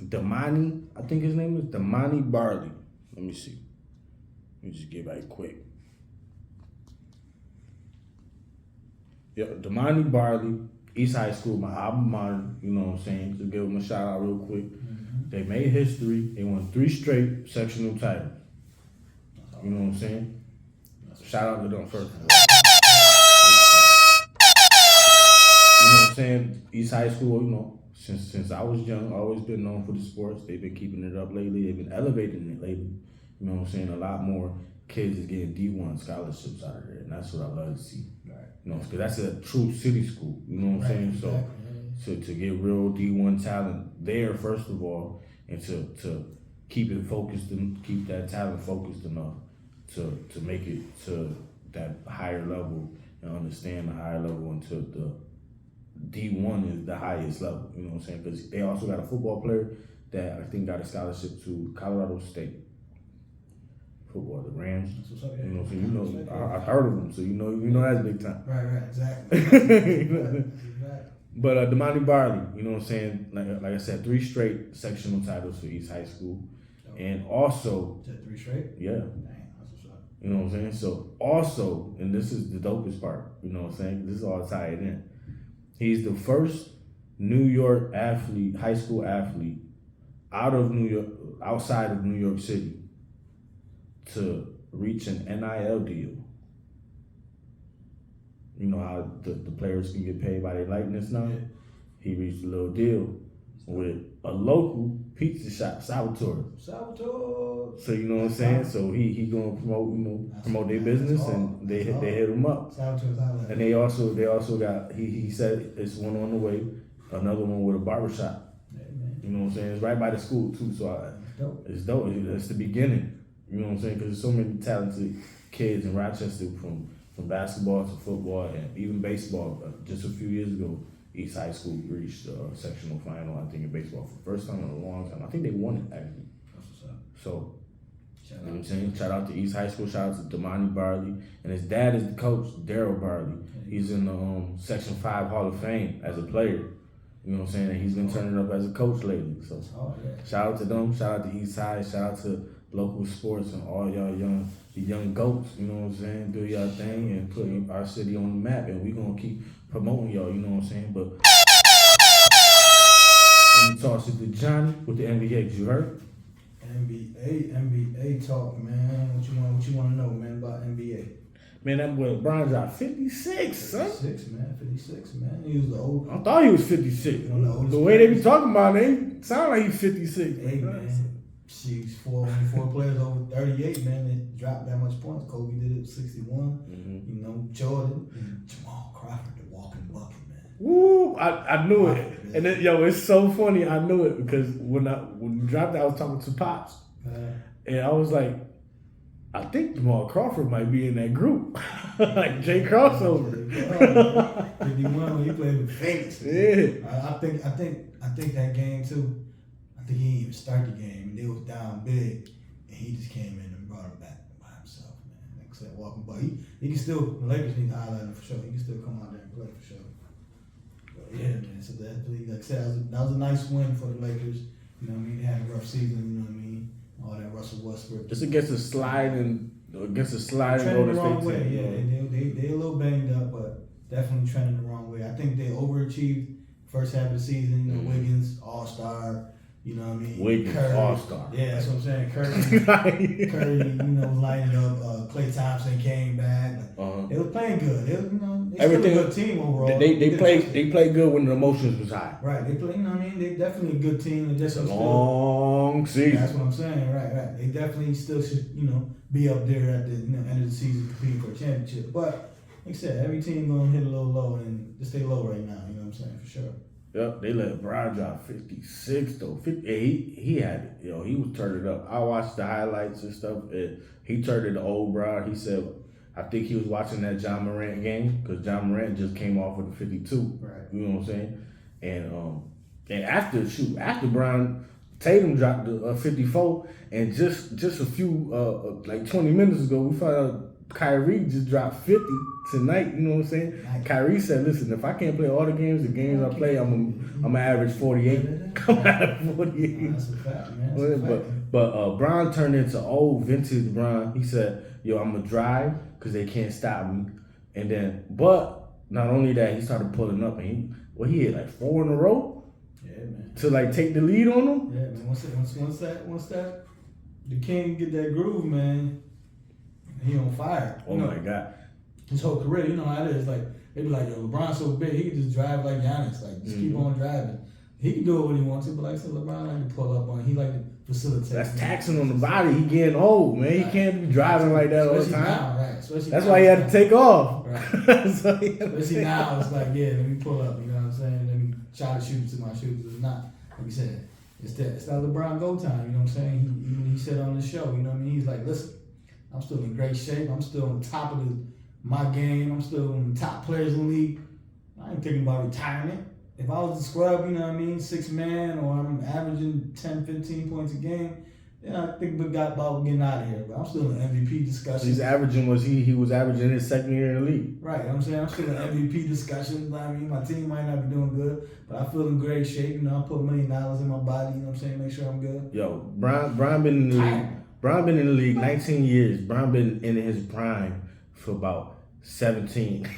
Damani, I think his name is Damani Barley. Let me see. Let me just get right quick. Yeah, Damani Barley, East High School, my alma mater, you know what I'm saying? Just give them a shout out real quick. Mm-hmm. They made history. They won 3 straight sectional titles. You know what I'm saying? Shout out to them first. You know what I'm saying? East High School, since I was young, always been known for the sports. They've been keeping it up lately. They've been elevating it lately. You know what I'm saying? A lot more kids is getting D1 scholarships out of there, and that's what I love to see. Right. Because that's a true city school. You know what I'm saying? So to get real D1 talent there, first of all, and to keep it focused and keep that talent focused enough to make it to that higher level and understand the higher level until the D1 is the highest level. You know what I'm saying? Because they also got a football player that I think got a scholarship to Colorado State. Football, the Rams. That's what's up, yeah. You know, so I heard of them, so you know that's big time. Right, exactly. Right. But Damani Barley, you know what I'm saying? Like I said, 3 straight sectional titles for East High School, and also 3 straight. Yeah. Dang, that's what's up. You know what I'm saying? So also, and this is the dopest part. You know what I'm saying? This is all tied in. He's the first New York athlete, high school athlete, outside of New York City, to reach an NIL deal. You know how the players can get paid by their likeness now? Yeah. He reached a little deal with a local pizza shop, Salvatore. So you know what I'm saying? So he gonna promote their business, and they hit him up. And they also got he said it's one on the way, another one with a barbershop. You know what I'm saying? It's right by the school too, so it's dope. It's the beginning. You know what I'm saying? Because there's so many talented kids in Rochester from basketball to football and even baseball. Just a few years ago, East High School reached sectional final, I think, in baseball for the first time in a long time. I think they won it, actually. That's what's up. So, Shout you know what I'm out. saying? Shout out to East High School. Shout out to Damani Barley. And his dad is the coach, Daryl Barley. He's in the Section 5 Hall of Fame as a player. You know what I'm saying? And he's been turning up as a coach lately. So, Oh, yeah. shout out to them. Shout out to East Side. Shout out to local sports and all y'all young goats. You know what I'm saying? Do y'all thing and put our city on the map. And we going to keep promoting y'all. You know what I'm saying? But let me toss it to Johnny with the NBA. You heard? NBA talk, man. What you want to know, man, about NBA? Man, that boy Brian dropped 56, son. 56, man. He was the old. I thought he was 56. One of the oldest The way they be players. talking about him, they sound like he's 56. Hey, man. She's four players over 38, man. They dropped that much points. Kobe did it 61. Mm-hmm. You know, Jordan and Jamal Crawford, the walking bucket, man. Woo! I knew it. And then, yo, it's so funny. I knew it because when we dropped it, I was talking to Pops. And I was like, I think Jamal Crawford might be in that group. Like Jay Crossover. 51 when he played with Phoenix. Yeah. I think that game too. I think he didn't even start the game and they was down big and he just came in and brought it back by himself, man. Like I said, walking, but he can still. The Lakers need to highlight him for sure. He can still come out there and play for sure. But yeah, man. So that, like I said, that was a nice win for the Lakers. You know what I mean? They had a rough season. You know what I mean? All that Russell Westbrook. Just against the sliding trending Golden the wrong State way. team. Yeah, they a little banged up, but definitely trending the wrong way. I think they overachieved first half of the season. You know, Wiggins, All-Star. You know what I mean? Wiggins, Curry. All-Star. Yeah, that's what I'm saying. Curry, you know, was lining up. Klay Thompson came back. Like, They was playing good. They still a good team overall. They played good when the emotions was high. Right. They play. You know what I mean? They definitely a good team. They It's a definitely long season. That's what I'm saying. Right. They definitely still should, you know, be up there at the end of the season competing for a championship. But like I said, every team gonna hit a little low and just stay low right now. You know what I'm saying? For sure. Yep, they let Brian drop 56 though. He had it. He was turning it up. I watched the highlights and stuff. And he turned it to old Brian. He said, I think he was watching that John Morant game because John Morant just came off with a 52. Right. You know what I'm saying? And after Brian Tatum dropped the 54, and just a few like 20 minutes ago, we found out Kyrie just dropped 50 tonight. You know what I'm saying? Nice. Kyrie said, "Listen, if I can't play all the games I play, I'm gonna average 48. I'm at 48." That's a fact, man. That's a fact. But Bron turned into old vintage Bron. He said, "Yo, I'm gonna drive because they can't stop me." And then, but not only that, he started pulling up, and he hit like 4 in a row. Yeah, man. To like take the lead on them. Yeah, man. Once that the king get that groove, man, he on fire. Oh my God. His whole career, you know how it is. Like they be like, yo, LeBron's so big, he can just drive like Giannis, like just keep on driving. He can do it when he wants to, but like I said, LeBron like to pull up on. He like to facilitate. That's taxing on the body. He getting old, man. He can't be driving like that all the Especially time. now, right? Especially That's now, why he had to take off. Right. So he had to Especially take now, off. it's like, yeah, let me pull up. You know what I'm saying? Let me try to shoot to my shoes. It's not like you said. It's that LeBron go time. You know what I'm saying? He said on the show. You know what I mean? He's like, listen, I'm still in great shape. I'm still on top of my game. I'm still one of the top players in the league. I ain't thinking about retirement. If I was the scrub, you know what I mean, 6-man, or I'm averaging 10, 15 points a game, then I think we got about getting out of here. But I'm still in MVP discussion. He's averaging he was averaging his second year in the league. Right, I'm saying I'm still in MVP discussion. I mean, my team might not be doing good, but I feel in great shape. You know, I put $1 million in my body. You know what I'm saying? Make sure I'm good. Yo, Brian been in the league. Brian been in the league 19 years. Brian been in his prime for about 17.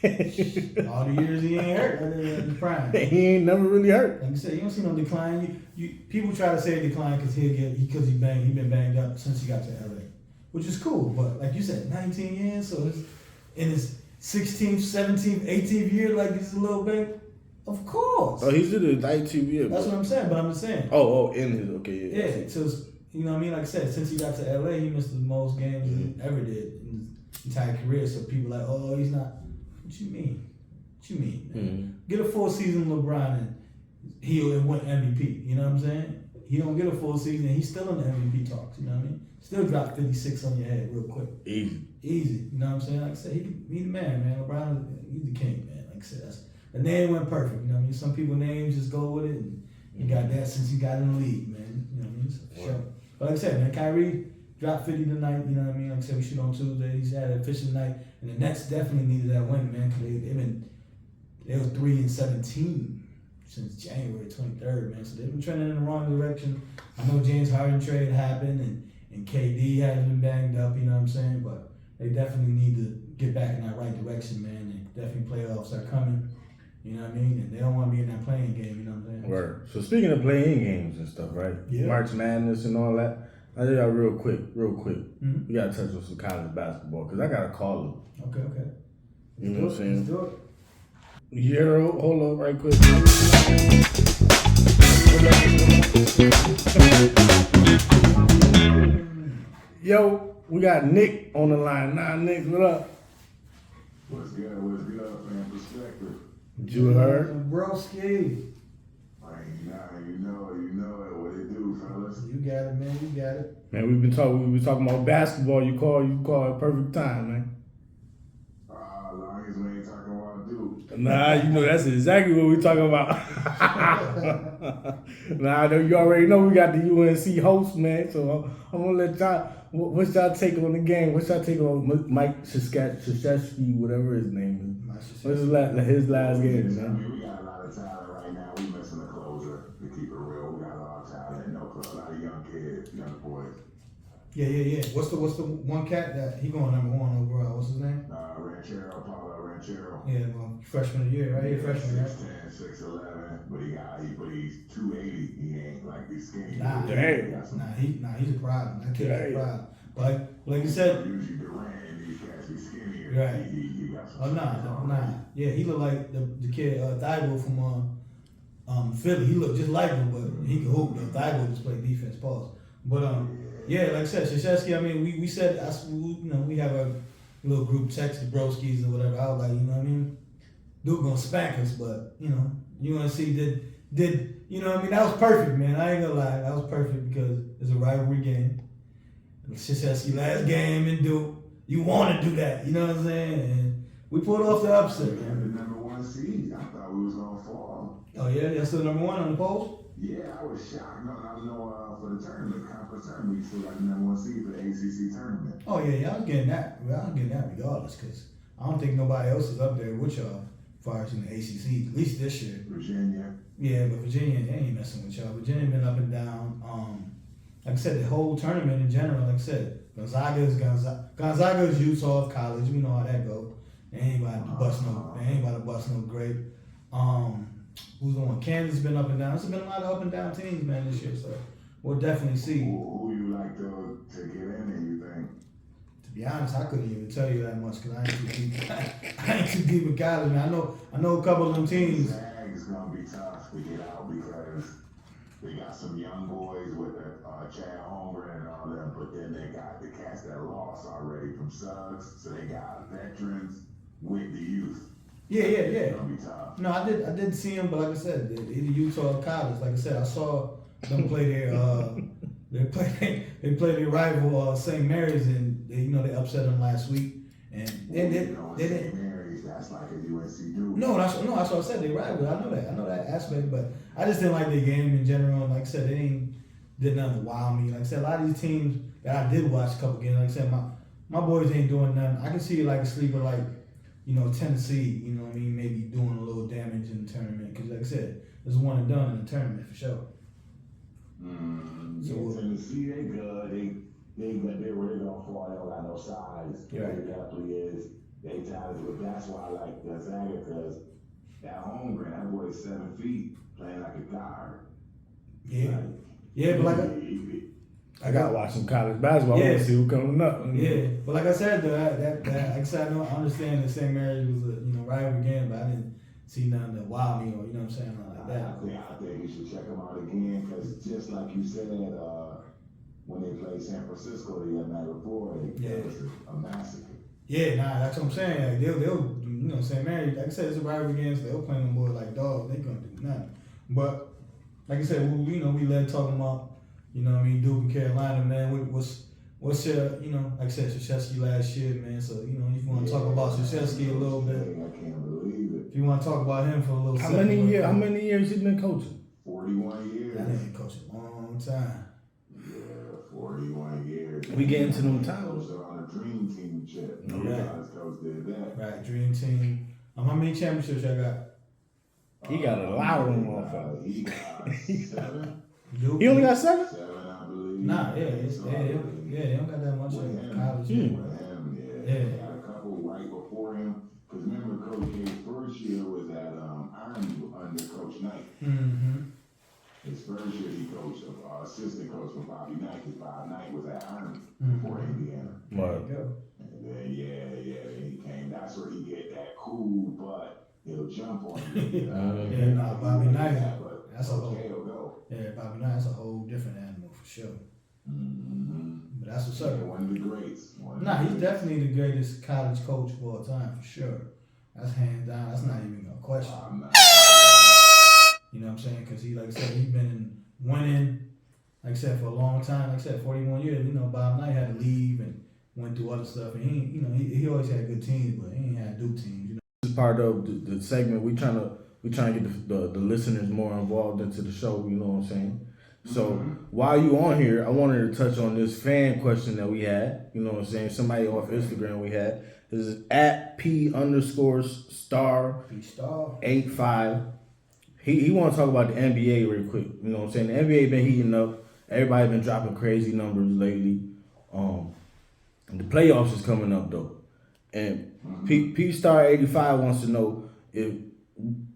All the years he ain't hurt other than his prime. He ain't never really hurt. Like you said, you don't see no decline. People try to say decline because he been banged up since he got to LA, which is cool. But like you said, 19 years, so it's in his 16th, 17th, 18th year, like he's a little bit. Of course. Oh, he's in his 19th year. That's what I'm saying. But I'm just saying. In his Yeah. So you know what I mean? Like I said, since he got to LA, he missed the most games he ever did in his entire career. So people like, oh, he's not. What you mean? Man? Get a full season LeBron and he'll win MVP. You know what I'm saying? He don't get a full season and he's still in the MVP talks. You know what I mean? Still drop 56 on your head real quick. Easy. You know what I'm saying? Like I said, he's the man. LeBron, he's the king, man. Like I said, the name went perfect. You know what I mean? Some people names just go with it, and you got that since you got in the league, man. You know what I mean? So, for sure. But like I said, man, Kyrie dropped 50 tonight. You know what I mean? Like I said, we shoot on Tuesday. He's had an efficient night, and the Nets definitely needed that win, man. Because they were 3-17 since January 23rd, man. So they've been trending in the wrong direction. I know James Harden trade happened, and KD has been banged up. You know what I'm saying? But they definitely need to get back in that right direction, man. And definitely playoffs are coming. You know what I mean? And they don't want to be in that playing game. You know what I'm saying? Right. So speaking of playing games and stuff, right? Yeah. March Madness and all that. I just got real quick. Mm-hmm. We got to touch on some college basketball because I got a caller. Okay. You know what I'm saying? Let's do it. Yeah, hold up right quick. Yo, we got Nick on the line. Nick, what up? What's good, fan perspective? You heard? Broski. You know it, what it do, fellas? You got it, man. You got it. Man, we've been talking about basketball. You call it perfect time, man. As long as we ain't talking about Duke. Nah, you know that's exactly what we talking about. Nah, you already know we got the UNC host, man. So I'm gonna let y'all. What's y'all take on the game? What's y'all take on Mike Krzyzewski, whatever his name is? What's his last game, I man? mean, we got a lot of talent right now. We missing the closer, to keep it real. We got a lot of talent, a lot of young kids, young boys. Yeah. What's the one cat that he going number one overall? What's his name? Paulo Ranchero. Yeah, well, freshman of the year, right? Yeah, freshman, right? 6'10", 6'11", but he's 280. He ain't like he's skinny. Nah, he's a problem. That kid's a problem. But like you said, usually Durant and these cats be skinnier. Right. He got some. Nah. Yeah, he looked like the kid Thibault from Philly. He looked just like him, but he could hoop. Thibault just play defense. Pause. But yeah, like I said, Krzyzewski. I mean, we said we have a little group text, the broskies or whatever. I was like, you know what I mean? Duke gonna spank us, but UNC did you know what I mean? That was perfect, man. I ain't gonna lie, that was perfect because it's a rivalry game. Krzyzewski last game in Duke. You want to do that, you know what I'm saying? And we pulled off the upset, We had man. the number one seed. I thought we was gonna fall. Oh yeah, that's still number one on the polls. Yeah, I was shocked. No, for the tournament, conference tournament, we still got the number one seed for the ACC tournament. Oh yeah, I was getting that. Well, I was getting that regardless because I don't think nobody else is up there with y'all as far as in the ACC, at least this year. Virginia. Yeah, but Virginia, they ain't messing with y'all. Virginia been up and down. Like I said, the whole tournament in general, like I said, Gonzaga is Utah of college. We know how that go. They ain't about to bust no grape. Who's the one? Kansas been up and down. There's been a lot of up and down teams, man, this year. So we'll definitely see. Who you like to get in there, you think? To be honest, I couldn't even tell you that much because I ain't too deep. I ain't too deep in college, man. I know a couple of them teams. Zags gonna be tough to get out because they got some young boys with Chad Holmgren and all that, but then they got the cats that lost already from Suggs, so they got veterans with the youth. Yeah. It's gonna be tough. No, I did see them, but like I said, either Utah or college. Like I said, I saw them play their they play their rival St. Mary's, and they upset them last week. And St. Mary's, that's like a UNC dude. No, that's what I said. They rival. I know that aspect, but I just didn't like their game in general. Like I said, they did nothing to wow me. Like I said, a lot of these teams that I did watch a couple games. Like I said, my boys ain't doing nothing. I can see like a sleeper like Tennessee. You know what I mean? Maybe doing a little damage in the tournament because, like I said, it's one and done in the tournament for sure. Tennessee, they good. They where they gonna fall. They don't got no size. Right. They definitely is. They talented, but that's why I like Gonzaga because that Holmgren, that boy is 7 feet playing like a guard. Yeah, but I gotta watch some college basketball. I want to see who coming up. Yeah, but like I said, though, that like I said, I understand that St. Mary's was a rival game, but I didn't see nothing that wow me or what I'm saying, nothing like that. I think you should check them out again because just like you said, when they played San Francisco the night before, it was a massacre. Yeah, that's what I'm saying. Like, they'll St. Mary's, like I said, it's a rival game, so they'll play them boys like dogs. They gonna do nothing. But like I said, we led talking about, Duke and Carolina, man. What's your, like I said, Krzyzewski last year, man. So, if you want to talk about Krzyzewski a little bit. I can't believe it. If you want to talk about him for a little How second. many years he been coaching? 41 years. That ain't coaching a long time. Yeah, 41 years. We get into them times. Coached on a dream team chip. No college coach did that. Right, dream team. How many championships y'all got? He got a lot of them motherfuckers. He got 7. He only got 7? 7, I believe. Nah, they don't got that much in college. He got a couple right before him. Because remember, Coach K's first year was at Army under Coach Knight. Mm-hmm. His first year he coached, assistant coach for Bobby Knight, because Bob Knight was at Army before Indiana. There you go. And then, he came. That's where he get that cool, but he'll jump on you. Bobby Knight. That's a whole. Go. Yeah, Bobby Knight. That's a whole different animal for sure. Mm-hmm. But that's what's up. One of the greats. He's definitely the greatest college coach of all time for sure. That's hands down. That's not even a question. You know what I'm saying? Because he, like I said, he's been winning, like I said, for a long time. Like I said, 41 years. Bob Knight had to leave and went through other stuff. And he always had good teams, but he ain't had Duke teams. This is part of the segment. We trying to get the listeners more involved into the show. You know what I'm saying? So while you on here, I wanted to touch on this fan question that we had. You know what I'm saying? Somebody off Instagram we had. This is at P_star85. He want to talk about the NBA real quick. You know what I'm saying? The NBA been heating up. Everybody been dropping crazy numbers lately. The playoffs is coming up though, and P_star85 wants to know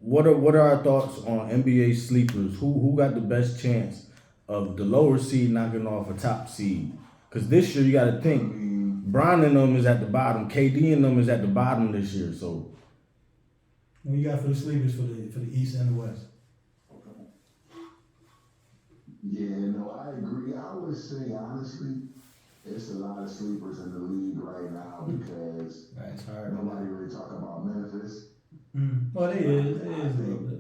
what are our thoughts on NBA sleepers? Who got the best chance of the lower seed knocking off a top seed? Because this year you got to think, Bron and them is at the bottom, KD and them is at the bottom this year. So what you got for the sleepers for the East and the West? Yeah, no, I agree. I would say honestly, it's a lot of sleepers in the league right now because It's hard. nobody really talk about Memphis. Well, it is a little bit.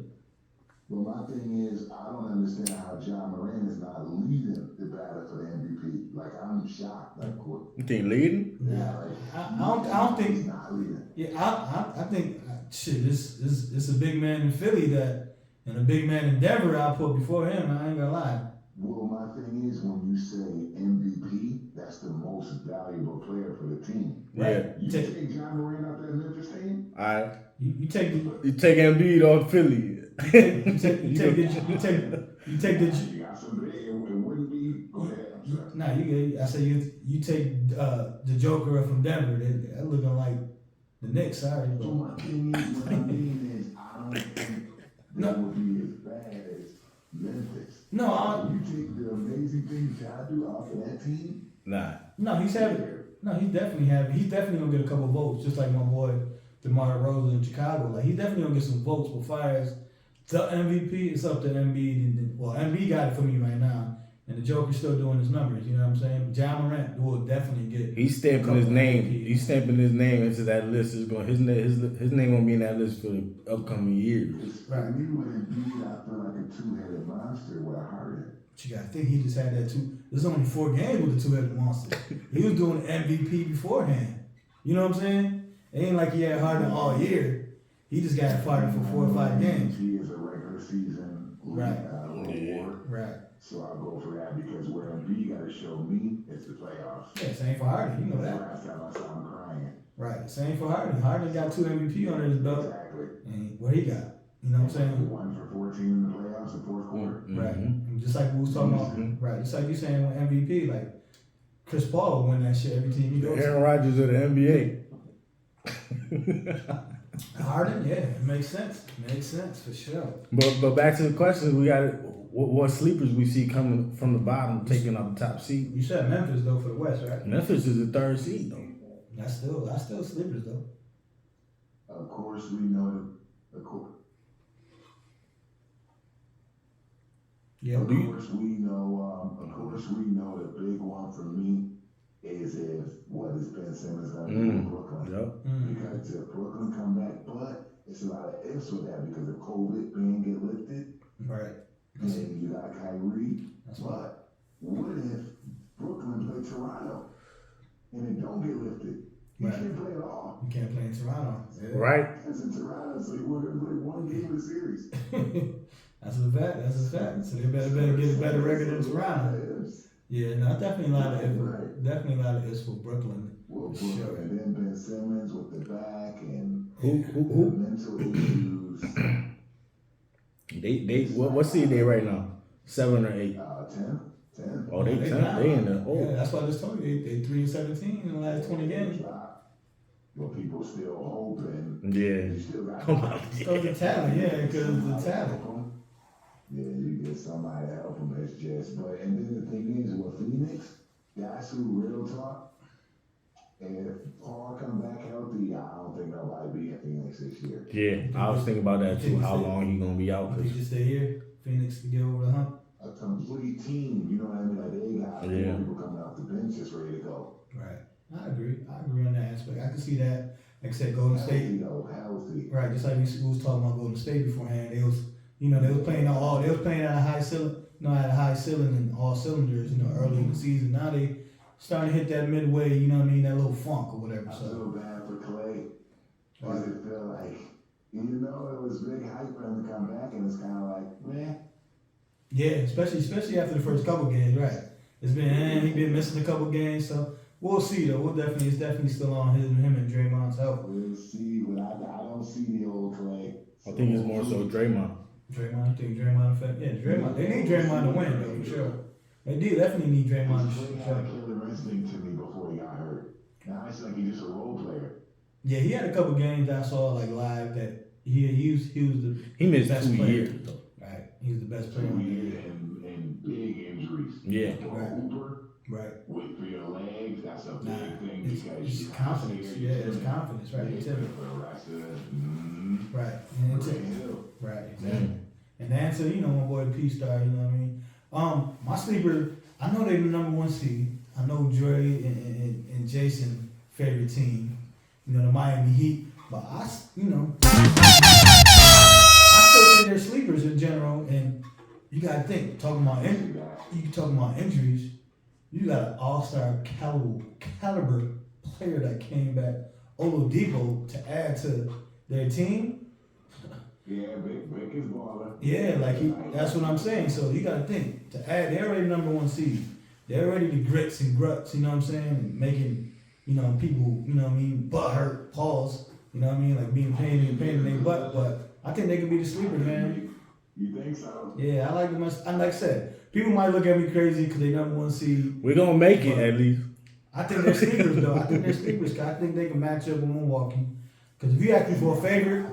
But my thing is, I don't understand how John Moran is not leading the battle for the MVP. Like, I'm shocked. Like, what? you think leading? Nah, Like, I don't think. he's not leading. Yeah, I think this a big man in Philly and a big man in Denver I put before him. I ain't gonna lie. Well, my thing is, when you say MVP, that's the most valuable player for the team. Yeah. You take John Moran out that Memphis team? All right. You take You take Embiid off Philly. you take the You got some big, it wouldn't be. Go ahead, I'm sorry. Nah, you take the Joker from Denver. They're looking like the Knicks. Sorry, So my thing is, what I mean is, I don't think that would be as bad as Memphis. No, You take the amazing things I do off of that team. he's definitely gonna get a couple votes, just like my boy DeMar DeRozan in Chicago. Like he's definitely gonna get some votes. But far as the MVP, it's up to Embiid. Embiid got it for me right now, and the Joker's still doing his numbers. You know what I'm saying? John Morant will definitely get. He's stamping his name. He's stamping his name into that list. His name gonna be in that list for the upcoming years. For me, with Embiid, I feel like a two-headed monster with Harden. But you gotta think he just had that two. There's only 4 games with the two-headed monster. He was doing MVP beforehand. You know what I'm saying? It ain't like he had Harden all year. He just got fired for 4 or 5 games. He is a regular season award. Right. So I'll go for that because where Embiid got to show me it's the playoffs. Yeah, same for Harden. You know that. Last time I saw him crying. Right. Same for Harden. Harden got 2 MVP under his belt. Exactly. And what he got? You know what I'm saying? 1 for 14 in the playoffs in fourth quarter. Right. And just like we was talking about. Right. Just like you saying with MVP, like Chris Paul will win that shit every team he goes to. Aaron Rodgers of the NBA. Harden, yeah, it makes sense. Makes sense for sure. But back to the question, we got what sleepers we see coming from the bottom, taking up the top seed. You said Memphis though for the West, right? Memphis is the 3rd seed though. That's still sleepers though. Of course, we know the course. Yeah. Of course, we know the big one for me is what is Ben Simmons going to do in Brooklyn. Yep. Because if Brooklyn come back, but it's a lot of ifs with that because if COVID being get lifted, Right. and you got Kyrie, That's but what if Brooklyn play Toronto? and it don't get lifted, you Right. can't play at all. You can't play in Toronto. Yeah. Right? That's in Toronto, so you want to play one game of the series. That's a fact. That's a fact. So they better get a better record in Toronto. Yeah, no, definitely a lot of ifs. Definitely a lot of ifs for Brooklyn. Well, For sure. and then Ben Simmons with the back and Who? mental issues. They what seed they right now? 7 or 8? 10. Oh, they 10. not. They in the Yeah, that's why I just told you they 3-17 in the last 20 games. Well, people still hoping. Yeah. You still got Come on. Because the talent, yeah, because the talent. Yeah, you get somebody to help them. It's just, but and then the thing is, with Phoenix, that's who real talk. And if Paul come back healthy, I don't think nobody be in Phoenix this year. Yeah, I was thinking about that too. How long he gonna be out? If he just stay here, Phoenix to get over the hump. A complete team, you know what I mean? Like they got people coming off the bench just ready to go. Right. I agree on that aspect. I can see that. Like I said, Golden State. Healthy. Right, just like we was talking about Golden State beforehand. They was playing at a high ceiling, at a high ceiling and all cylinders, early in the season. Now they starting to hit that midway, you know what I mean, that little funk or whatever. I So feel bad for Clay. Because it feel like, it was big hype for him to come back, and it's kind of like, man. yeah, especially after the first couple games, right? It's been he been missing a couple games, so we'll see though. It's definitely still on him and Draymond's help. We'll see, but I don't see the old Clay. I think it's more so Draymond. Draymond, you think Draymond effect? Yeah, Draymond. They need Draymond to win though, for sure. They definitely need Draymond to Clay had a killer instinct to me before he got hurt. Now it's like he's just a role player. Yeah, he had a couple games I saw like live that he was the He missed best 2 player. years though. Right, he's the best player. 2 years and big injuries. Yeah. Right. Hooper, Right. wait for your legs, that's a big thing. It's Because confidence. Yeah, it's confidence. Right. Yeah, It's for it. the rest of it. Right. And it's it. Right. Exactly. And to answer, my boy the P-Star, you know what I mean? My sleeper, I know they're the number 1 seed. I know Dre and Jason favorite team, the Miami Heat. But I still think they're sleepers in general. And you gotta think, talking about injuries, you got an all-star caliber player that came back, Oladipo, to add to their team. Yeah, Vic is baller. Yeah, that's what I'm saying. So you gotta think, to add, they're already number 1 seed. They're already the grits and gruts, you know what I'm saying? And making, people, butt hurt, pause, like being pain in their butt. But I think they could be the sleeper, man. You think so? Yeah, I like them. And like I said, people might look at me crazy because they number 1 seed. We're gonna make it at least. I think they're sleepers, though. I think they're sleepers. 'Cause I think they can match up with Milwaukee. Because if you ask me for a favorite,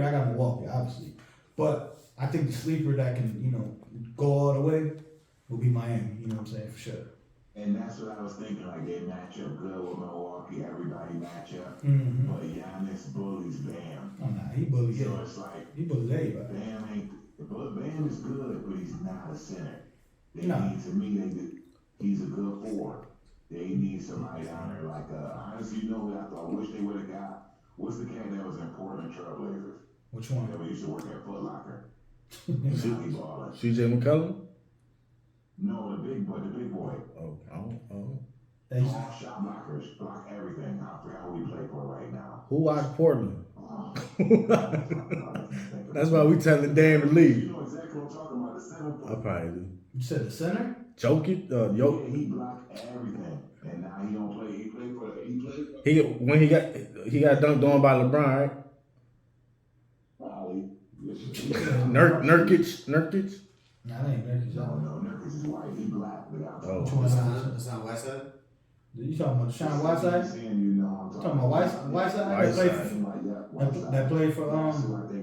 I got Milwaukee, obviously. But I think the sleeper that can, go all the way will be Miami. You know what I'm saying? For sure. And that's what I was thinking. Like they match up good with Milwaukee. Everybody match up. Mm-hmm. But Giannis bullies Bam. Oh, nah, he bullies. So Yeah. it's like He bullies everybody. Bam is good, but he's not a center. They No. need, to me, he's a good 4. They need somebody down there like honestly, what I wish they would have got. What's the cat that was in Portland Trailblazers? Which one? That used to work at Foot Locker. Volleyball. CJ McCollum? No, the big boy. Oh. All shot blockers, block everything. I forgot who he played for right now. Who out of Portland? Oh. That's why we telling Dan to leave. You know exactly what I'm talking about. The center. I probably do. You said the center? Jokic, Yeah, he blocked everything, and now he don't play. He played for. when he got dunked on by LeBron, right? Probably. Nurkic. Nah, that ain't Nurkic. No, Nurkic is white. He black. Oh. Which one? It's not Whiteside? You talking about Deshaun Whiteside? I'm Talking about Whiteside? That played for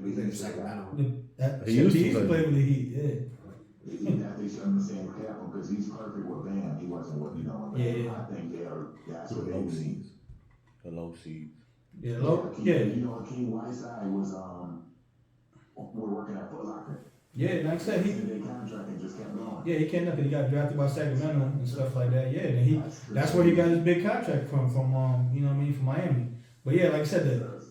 He's in Sacramento. he used to play with the Heat. Yeah. I'm saying careful because he's perfect with Bam. He wasn't what Yeah. I think that's what they need. The low seeds. Yeah, low. Yeah. King Whiteside was we're working at Foot Locker. Yeah, like I said, Their contract and just kept going. he came up and he got drafted by Sacramento and stuff like that. Yeah, and that's where he got his big contract from from Miami. But yeah, like I said,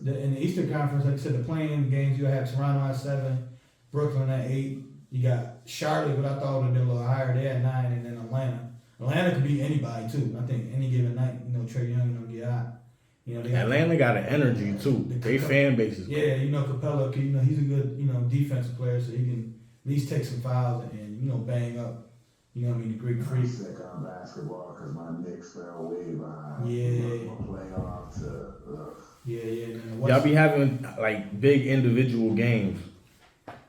in the Eastern Conference, like I said, the playing games you have Toronto at 7, Brooklyn at 8. You got Charlotte, but I thought would have been a little higher. They at 9, and then Atlanta. Atlanta could be anybody too. I think any given night, Trae Young gonna get hot. They got Atlanta got an energy too. They fan base is cool. Yeah, Capella, he's a good, defensive player, so he can at least take some fouls and bang up. The Greek Freak. I'm sick on basketball because my Knicks fell way behind. Yeah. Playoff to. Yeah. Y'all be having like big individual games.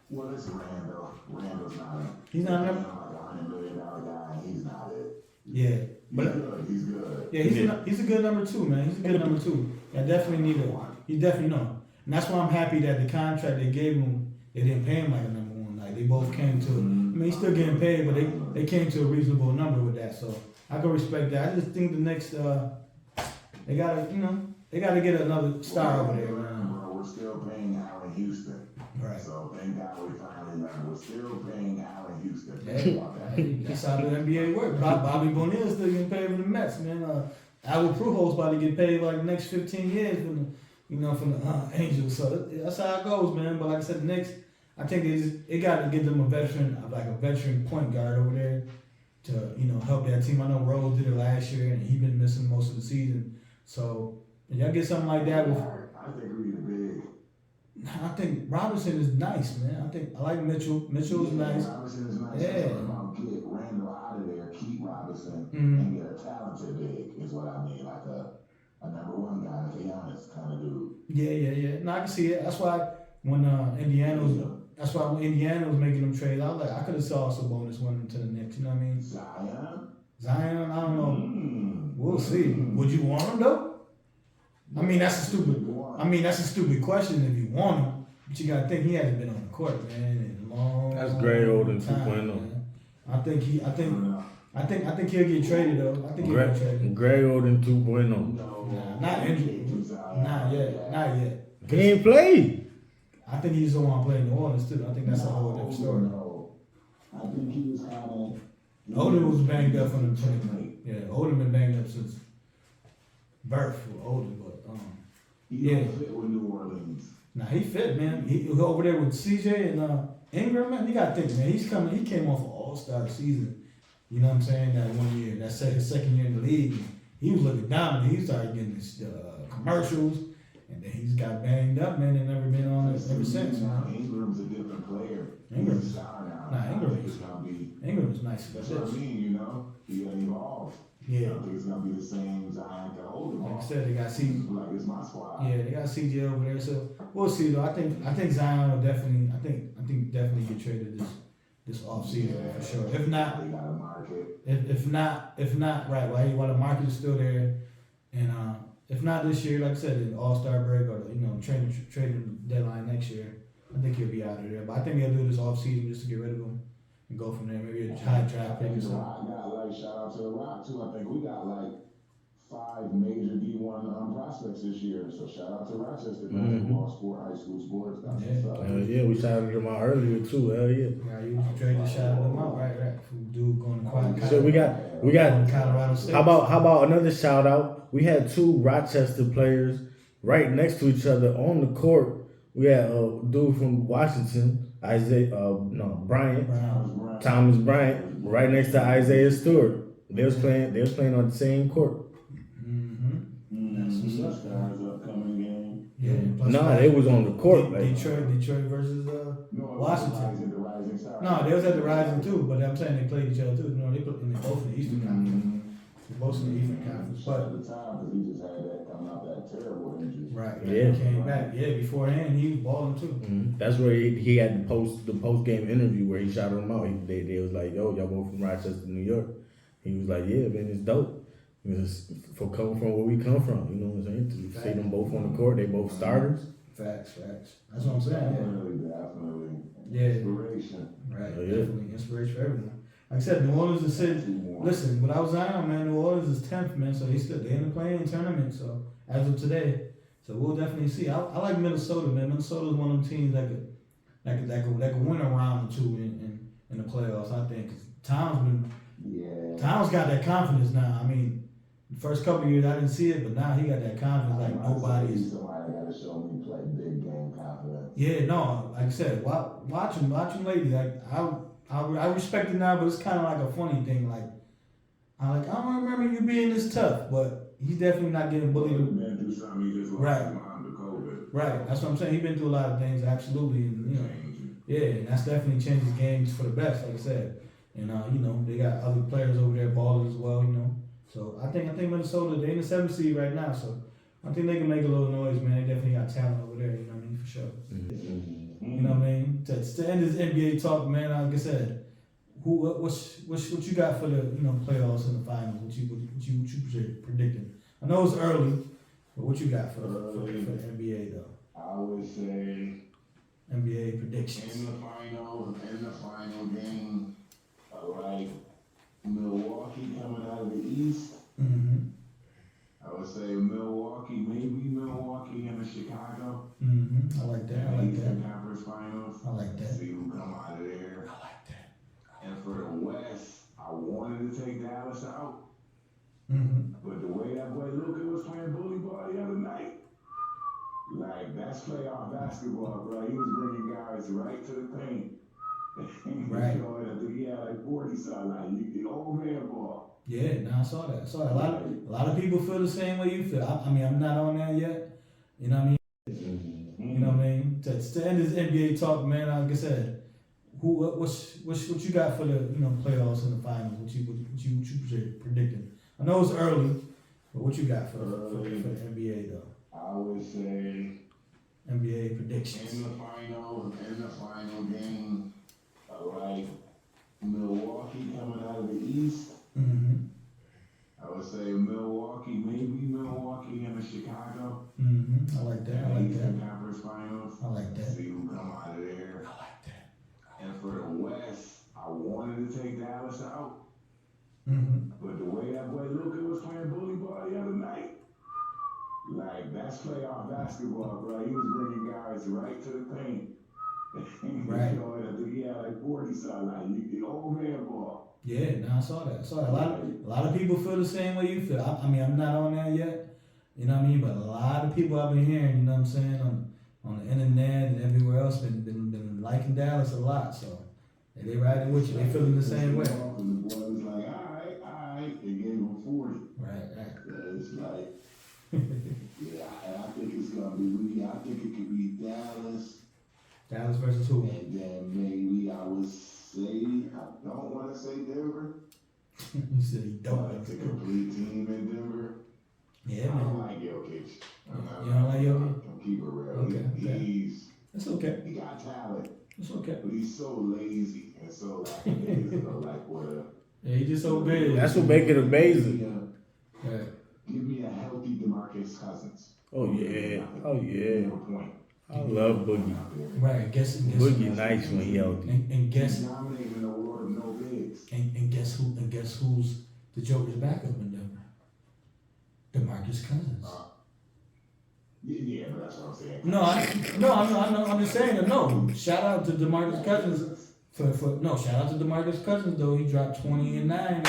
Well, it's Randall. Randall's not. He's not like $100 million guy. He's not it. Yeah, but He's good. Yeah, he's a good number two, man. He's a good number two. I definitely need a. He definitely know, and that's why I'm happy that the contract they gave him, they didn't pay him like a number one. Like they both came to. I mean, he's still getting paid, but they came to a reasonable number with that. So I can respect that. I just think the next, they gotta get another star over there, man. Bro, we're still paying Allen Houston. Right. So thank God we finally learned. We're still paying Allen Houston. That's how the NBA works. Bobby Bonilla still getting paid for the Mets, man. Albert Pujols about to get paid like the next 15 years from the Angels. So that's how it goes, man. But like I said, the Knicks, I think they got to give them a veteran point guard over there to help that team. I know Rose did it last year, and he's been missing most of the season. So if y'all get something like that with, I think we need a big. I think Robinson is nice, man. I like Mitchell. Mitchell is nice. Robinson is nice. Yeah. Get Randall out of there, keep Robinson, and get a talented big is what I mean. Like a number one guy, like a Giannis kind of dude. Yeah. No, I can see it. That's why when Indiana was making them trade, I was like, I could have saw Sabonis went into the Knicks. You know what I mean? Zion, I don't know. We'll see. Would you want him though? I mean, that's a stupid question if you want him, but you gotta think he hasn't been on the court, man, in a long. That's Gray Oden time, 2.0. man. I think he'll get traded though. I think he'll get traded. Gray Oden 2.0. Nah, not injured. Not yet. He ain't played. I think he just don't want to play in New Orleans too. I think that's a whole different story. I think he was kind of. Odin was banged up from the 20. Yeah, Odin been banged up since birth with Odin, but He don't fit with New Orleans. Nah, he fit, man. He over there with CJ and Ingram, man. You gotta think, man. He came off an All-Star season. You know what I'm saying? That 1 year, that second year in the league, he was looking dominant. He started getting his commercials, and then he's got banged up, man. And never been on it ever since. Ingram's a different player. Ingram's He's a star now. Ingram is nice. That's what I mean, he got evolved. Yeah. I don't think it's gonna be the same Zion to hold him. Like I said, they got CJ. Like it's my squad. Yeah, they got CJ over there, so we'll see though. I think Zion will definitely. I think definitely get traded this off season for sure. If not, they got a market. If not, right? While the market is still there, and if not this year, like I said, the All-Star break or trading deadline next year, I think he'll be out of there. But I think they'll do this off season just to get rid of him and go from there. Maybe a high draft pick or something. Shout out to the Rock too. I think we got 5 major D1 prospects this year. So shout out to Rochester basketball, high school sports. That's what's up. Hell yeah, we shouted them out earlier too. Hell yeah. Yeah, you traded shouted them out, right? Dude going to Colorado. So we got Colorado State. How about another shout out? We had 2 Rochester players right next to each other on the court. We had a dude from Washington, Thomas Bryant, right next to Isaiah Stewart. They was playing on the same court. That's what's up. Stars upcoming game. Yeah. They was on the court. Detroit versus Washington. No, they was at the Rising too, but I'm saying they played each other too. They both in the Eastern Conference. Both in the Eastern Conference. But at the time, because he just had that coming out that terrible injury. right. Yeah. He came back. Yeah, beforehand he was balling too. That's where he had the post game interview where he shouted them out. They was like, "Yo, y'all both from Rochester, New York." He was like, "Yeah, man, it's dope. It's for coming from where we come from. You know what I'm saying? To see them both on the court, they both starters. Facts. That's what I'm saying. Definitely. Yeah. Inspiration. Right. Oh, yeah. Definitely inspiration for everyone. Like I said, New Orleans is sitting. Listen, without Zion, man, New Orleans is 10th, man. So they in the playing tournament. So as of today, so we'll definitely see. I like Minnesota, man. Minnesota is one of them teams that could win a round or two in the playoffs. I think Towns got that confidence now. I mean, the first couple of years I didn't see it, but now he got that confidence like nobody's. Somebody got to show me play big game confidence. Yeah, no, like I said, watch him lately. Like I respect it now, but it's kind of like a funny thing. Like I don't remember you being this tough, but he's definitely not getting bullied. He's been through something. He just lost his mom to COVID. Right. That's what I'm saying. He's been through a lot of things, absolutely, and yeah, and that's definitely changed the games for the best, like I said. And they got other players over there balling as well, So I think Minnesota, they're in the 7th seed right now, so I think they can make a little noise, man. They definitely got talent over there, for sure. You know what I mean? To end this NBA talk, man, like I said, what you got for the playoffs and the finals? What you predicting? I know it's early, but what you got for the NBA though? I would say NBA predictions. in the final game, I like Milwaukee coming out of the East. Mm-hmm. I would say Milwaukee, maybe Milwaukee and Chicago. Mm-hmm. I like that. Eastern Conference Finals. I like that. See who come out of there. I like that. And for the West, I wanted to take Dallas out. Mm-hmm. But the way that boy Luka was playing bully ball the other night, like, that's playoff basketball, bro. He was bringing guys right to the paint. Right. I think he had like 40 something, like the old man ball. Yeah, I saw that. A lot of people feel the same way you feel. I mean, I'm not on that yet. You know what I mean? You know what I mean? To end this NBA talk, man, like I said, what you got for the playoffs and the finals? What you predicting? I know it's early, but what you got for the NBA though? I would say NBA predictions. in the final game, I like Milwaukee coming out of the East. Mm-hmm. I would say Milwaukee, maybe Milwaukee and Chicago. Mm-hmm. I like that. Eastern Conference Finals. I like that. See who come out of there. I like that. And for the West, I wanted to take Dallas out. Mm-hmm. But the way that boy Luka was playing bully ball the other night, like, that's playoff basketball, bro. He was bringing guys right to the paint. Right. I think he had like 40 something, like the old man ball. Yeah, I saw that. A lot of people feel the same way you feel. I mean, I'm not on that yet. You know what I mean? But a lot of people I've been hearing, you know what I'm saying, on the internet and everywhere else, been liking Dallas a lot. So they riding with you. They feeling the same way. The boy was like, all right. They gave him 40. Right. It's like, yeah, I think it's gonna be. I think it could be Dallas. Dallas versus who? And then maybe I would say, I don't want to say Denver. You said he don't But like the to complete team in Denver. Yeah, I don't man. like Jokic. You don't like Jokic? I'll keep it real. Okay. It's okay. He got talent. It's okay. But he's so lazy and so like what Yeah, he just so big. That's what make it amazing. Right. give me a healthy DeMarcus Cousins. Oh yeah. No point. I love Boogie. Right. Guess Boogie nice when he healthy. and guess He's dominating in the world of no bigs. and guess who's the Joker's backup in Denver? DeMarcus Cousins. Yeah, but that's what I'm saying. No, I know. I'm just saying that. No, shout out to DeMarcus Cousins shout out to DeMarcus Cousins though. He dropped 20 and 9.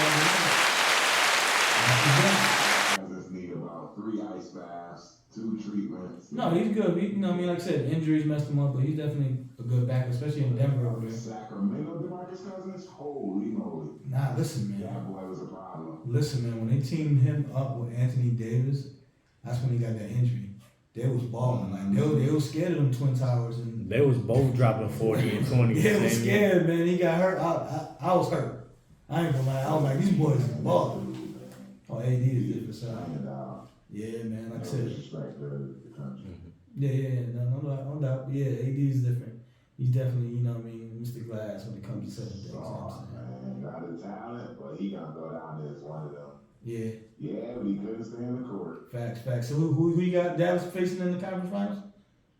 Cousins need about 3 ice baths, 2 treatments. No, he's good. Like I said, injuries messed him up, but he's definitely a good backup, especially in Denver over there. Sacramento DeMarcus Cousins, holy moly. Nah, listen, man. That boy was a problem. Listen, man. When they teamed him up with Anthony Davis, that's when he got that injury. They was balling. Like they was scared of them Twin Towers, and They was both dropping 40 and 20. they was scared, man. He got hurt. I was hurt. I ain't gonna lie. I was like, these boys is balling. Oh, AD is different side. And, Yeah, man. Like I no said. disrespect to the country. Yeah. No doubt. Yeah, AD is different. He's definitely, Mr. Glass when it comes to certain things. Man, got the talent, but he gonna go down there as one of them. Yeah. Yeah, but he couldn't stay in the court. Facts. So who you got Dallas facing in the conference finals?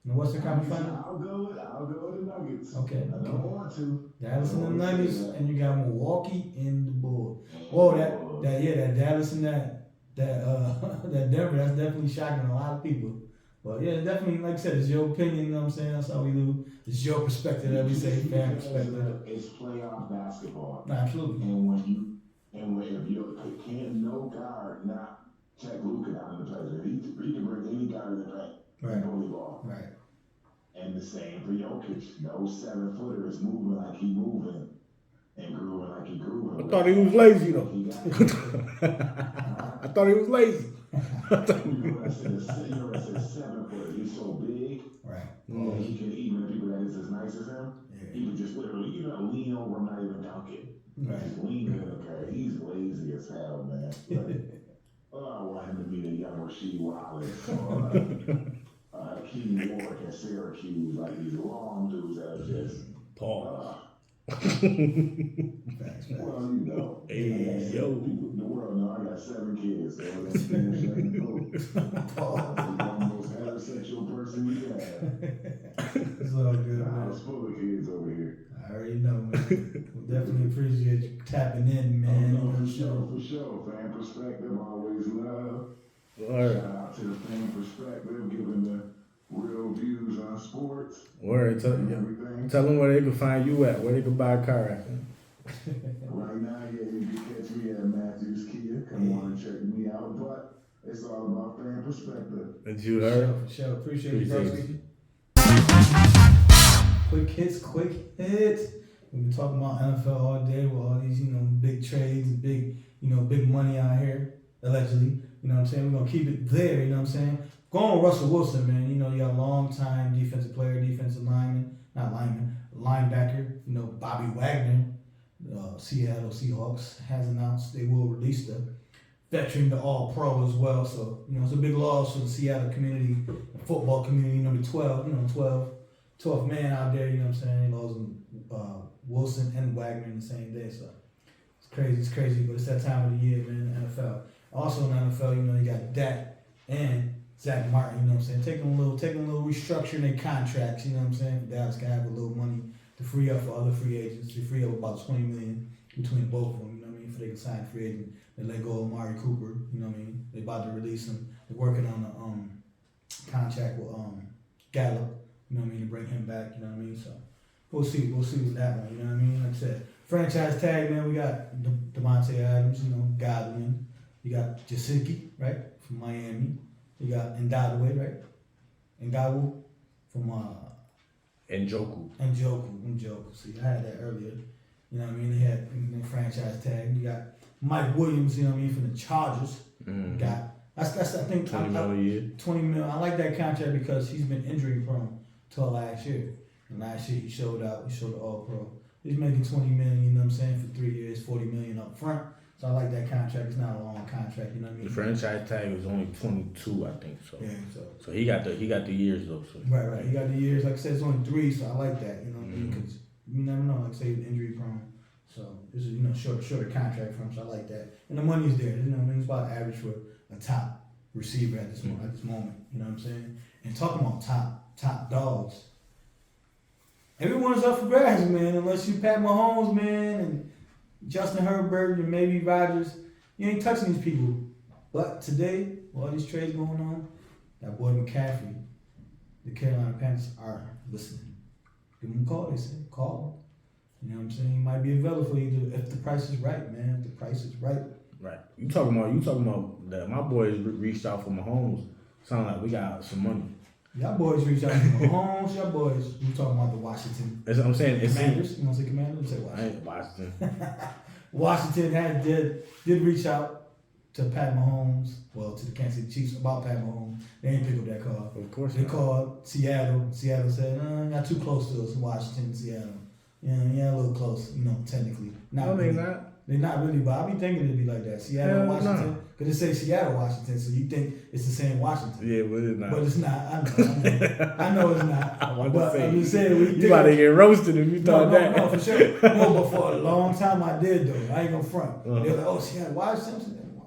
In the Western Conference Finals? I'll go with the Nuggets. Okay. I don't want to. Dallas and the Nuggets, and you got Milwaukee and the Bulls. Whoa, that Dallas and that Denver, that's definitely shocking a lot of people. But yeah, definitely, like I said, it's your opinion, you know what I'm saying? That's how we do. It's your perspective that we say, fan perspective. It's playoff basketball. No, absolutely. And if you can't no guard not check Luka down in the place. He can bring any guard in the paint. Right. Volleyball. Right. And the same for Jokic. No 7-footer is moving like he moving. and grooving like he grooving. I thought he was lazy though. He got I thought he was lazy. you know, I said 7 foot. He's so big. Right. And he can, even the people that is as nice as him, he can just literally, lean over him, not even dunk it. Right. Just lean in the car. He's lazy as hell, man. But, I want him to be the young Rasheed Wallace or Keenan Ward at Syracuse, like these long dudes that are just. Pause. Facts. Well, Hey, I got 7 yo. people in the world know I got 7 kids, so that's finish that Pause. the most heterosexual person you have. It's all good, I man. was full of kids over here. I already know, man. We'll definitely appreciate you tapping in, man. Oh, no, for sure. Fan perspective, always love. Word. Shout out to the fan perspective, giving the real views on sports Word. and everything. Tell them where they can find you at, where they can buy a car at. Right now, you can catch me at Matthews Kia. Come on and check me out. But it's all about fan perspective. That you heard? For sure. Appreciate you, Appreciate bro. Quick hits. We've been talking about NFL all day with all these, big trades and big money out here, allegedly. You know what I'm saying? We're going to keep it there, you know what I'm saying? Going with Russell Wilson, man. You got a long-time defensive player, linebacker. Bobby Wagner, Seattle Seahawks, has announced they will release the veteran to All-Pro as well. So, it's a big loss for the Seattle community, the football community, the 12th man out there, you know what I'm saying? They lost Wilson and Wagner in the same day. So, it's crazy, but it's that time of the year, man, the NFL. Also in the NFL, you got Dak and Zach Martin, you know what I'm saying? Taking a little restructuring their contracts, you know what I'm saying? Dallas can have a little money to free up for other free agents. They free up about $20 million between both of them, you know what I mean? If they can sign a free agent, they let go of Amari Cooper, you know what I mean? They about to release him. They're working on a contract with Gallup, you know what I mean, to bring him back, you know what I mean? So we'll see with that one, you know what I mean? Like I said, franchise tag, man, we got Devontae Adams, Godwin. You got Jasicki, right, from Miami. You got Ndadwe, right? Ngawu from Njoku. See, I had that earlier. You know what I mean? They had franchise tag. You got Mike Williams, you know what I mean, from the Chargers. Mm-hmm. Got that's I think 20 million a year. 20 million. I like that contract because he's been injury prone till last year. And last year he showed out. He showed the All-Pro. He's making 20 million. You know what I'm saying, for 3 years, 40 million up front. So I like that contract. It's not a long contract, you know what I mean? The franchise tag was only 22, I think. So Yeah, so he got the years though. So. Right. He got the years. Like I said, it's only 3, so I like that. You know what I mean? Because you never know. Like I say, he's injury prone. So this is shorter contract for him. So I like that. And the money's there. You know what I mean? It's about average for a top receiver at this moment. You know what I'm saying? And talking about top dogs, everyone is up for grabs, man. Unless you Pat Mahomes, man, and Justin Herbert and maybe Rodgers, you ain't touching these people. But today, with all these trades going on, that boy McCaffrey, the Carolina Panthers are listening. Give him a call, they say. Call him. You know what I'm saying? He might be available for you if the price is right, man. If the price is right. Right. You talking about that? My boys reached out for Mahomes. Sound like we got some money. Y'all boys reach out to Mahomes. Y'all boys, we talking about the Washington That's what I'm saying. It's Commanders. You want to say Commanders? Say I Washington. ain't Washington. Washington did reach out to Pat Mahomes, to the Kansas City Chiefs about Pat Mahomes. They ain't pick up that call. Of course They not. called Seattle. Seattle said, "Y'all too close to us." Washington and Seattle. Yeah, a little close. Technically. No, they really. not. They're not really, but I be thinking it'd be like that. Seattle, Hell Washington. no. Because they say Seattle, Washington, so you think it's the same Washington. Yeah, but it's not. But it's not. I know it's not. I want But to say, I'm just saying, you about to get roasted if you thought that. No, for sure. No, but for a long time I did though. I ain't gonna front. They were like, "Oh, Seattle, Washington."